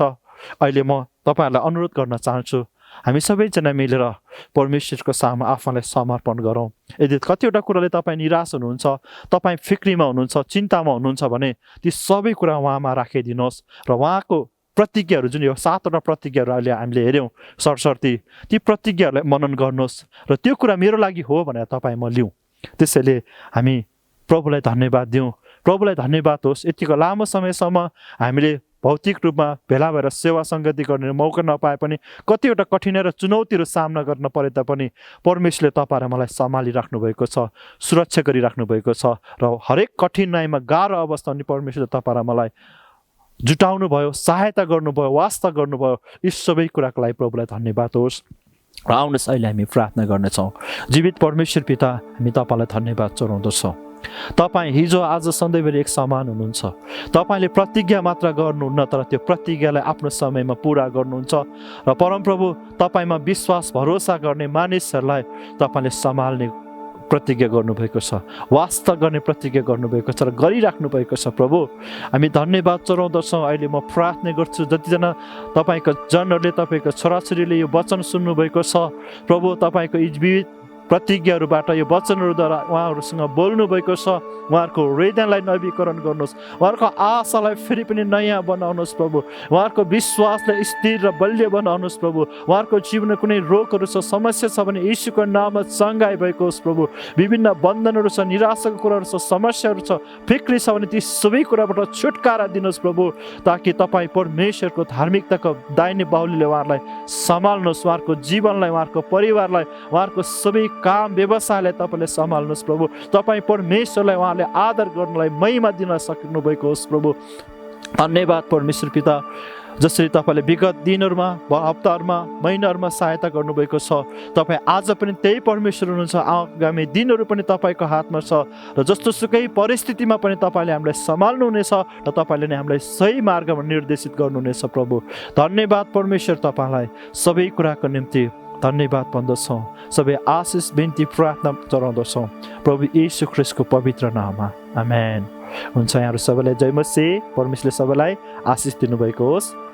अहिले म तपाईँहरूलाई अनुरोध गर्न चाहन्छु, हामी सबैजना मिलेर परमेश्वरको सामु आफूलाई समर्पण गरौँ। यदि कतिवटा कुराले तपाईँ निराश हुनुहुन्छ, तपाईँ फिक्रीमा हुनुहुन्छ, चिन्तामा हुनुहुन्छ भने ती सबै कुरा उहाँमा राखिदिनुहोस् र उहाँको प्रतिज्ञाहरू, जुन यो 7वटा प्रतिज्ञाहरू अहिले हामीले हेऱ्यौँ सरसर्ती, ती प्रतिज्ञाहरूलाई मनन गर्नुहोस् र त्यो कुरा मेरो लागि हो भनेर तपाईँ म लिउँ। त्यसैले हामी प्रभुलाई धन्यवाद दिउँ। प्रभुलाई धन्यवाद होस्, यतिको लामो समयसम्म हामीले भौतिक रूपमा भेला भएर सेवा सङ्गति गर्ने मौका नपाए पनि, कतिवटा कठिनाइ र चुनौतीहरू सामना गर्न परे तापनि परमेश्वरले तपाईँ र मलाई सम्हालिराख्नु भएको छ, सुरक्षा गरिराख्नु भएको छ र हरेक कठिनाइमा, गाह्रो अवस्थामा पनि परमेश्वरले तपाईँ र मलाई जुटाउनु भयो, सहायता गर्नुभयो, वास्ता गर्नुभयो। यी सबै कुराको लागि प्रभुलाई धन्यवाद होस्। र आउनुहोस् अहिले हामी प्रार्थना गर्नेछौँ। जीवित परमेश्वर पिता, हामी तपाईँलाई धन्यवाद चढाउँदछौँ। तपाईँ हिजो आज सधैँभरि एक समान हुनुहुन्छ। तपाईँले प्रतिज्ञा मात्र गर्नुहुन्न, तर त्यो प्रतिज्ञालाई आफ्नो समयमा पुरा गर्नुहुन्छ। र परमप्रभु, तपाईँमा विश्वास भरोसा गर्ने मानिसहरूलाई तपाईँले सम्हाल्ने प्रतिज्ञा गर्नुभएको छ, वास्ता गर्ने प्रतिज्ञा गर्नुभएको छ र गरिराख्नु भएको छ। प्रभु, हामी धन्यवाद चढाउँदछौँ। अहिले म प्रार्थना गर्छु, जतिजना तपाईँको जनहरूले, तपाईँको छोराछोरीले यो वचन सुन्नुभएको छ प्रभु, तपाईँको यी विविध प्रतिज्ञाहरूबाट, यो वचनहरूद्वारा उहाँहरूसँग बोल्नुभएको छ। उहाँहरूको हृदयलाई नवीकरण गर्नुहोस्, उहाँहरूको आशालाई फेरि पनि नयाँ बनाउनुहोस् प्रभु। उहाँहरूको विश्वासलाई स्थिर र बलियो बनाउनुहोस् प्रभु। उहाँहरूको जीवनमा कुनै रोगहरू छ, समस्या छ भने यीशुको नाममा चङ्गाइ भएको होस् प्रभु। विभिन्न बन्धनहरू छ, निराशाको कुराहरू छ, समस्याहरू छ, फिक्री छ भने ती सबै कुराबाट छुटकारा दिनुहोस् प्रभु, ताकि तपाईँ परमेश्वरको धार्मिकताको दाहिने बाहुलीले उहाँहरूलाई सम्हाल्नुहोस्। उहाँहरूको जीवनलाई, उहाँहरूको परिवारलाई, उहाँहरूको सबै काम व्यवसायलाई तपाईँले सम्हाल्नुहोस् प्रभु। तपाईँ परमेश्वरलाई, उहाँले आदर गर्नलाई, महिमा दिन सक्नु भएको होस् प्रभु। धन्यवाद परमेश्वर पिता, जसरी तपाईँले विगत दिनहरूमा, हप्ताहरूमा, महिनाहरूमा सहायता गर्नुभएको छ, तपाईँ आज पनि त्यही परमेश्वर हुनुहुन्छ। आगामी दिनहरू पनि तपाईँको हातमा छ र जस्तो सुकै परिस्थितिमा पनि तपाईँले हामीलाई सम्हाल्नुहुनेछ र तपाईँले नै हामीलाई सही मार्गमा निर्देशित गर्नुहुनेछ प्रभु। धन्यवाद परमेश्वर, तपाईँलाई सबै कुराको निम्ति धन्यवाद भन्दछौँ। सबै आशिष बिन्ती प्रार्थना चढाउँदछौँ प्रभु येशू ख्रीष्टको पवित्र नाममा, आमेन। हुन्छ, यहाँहरू सबैलाई जय मसीह। परमेश्वरले सबैलाई आशिष दिनुभएको होस्।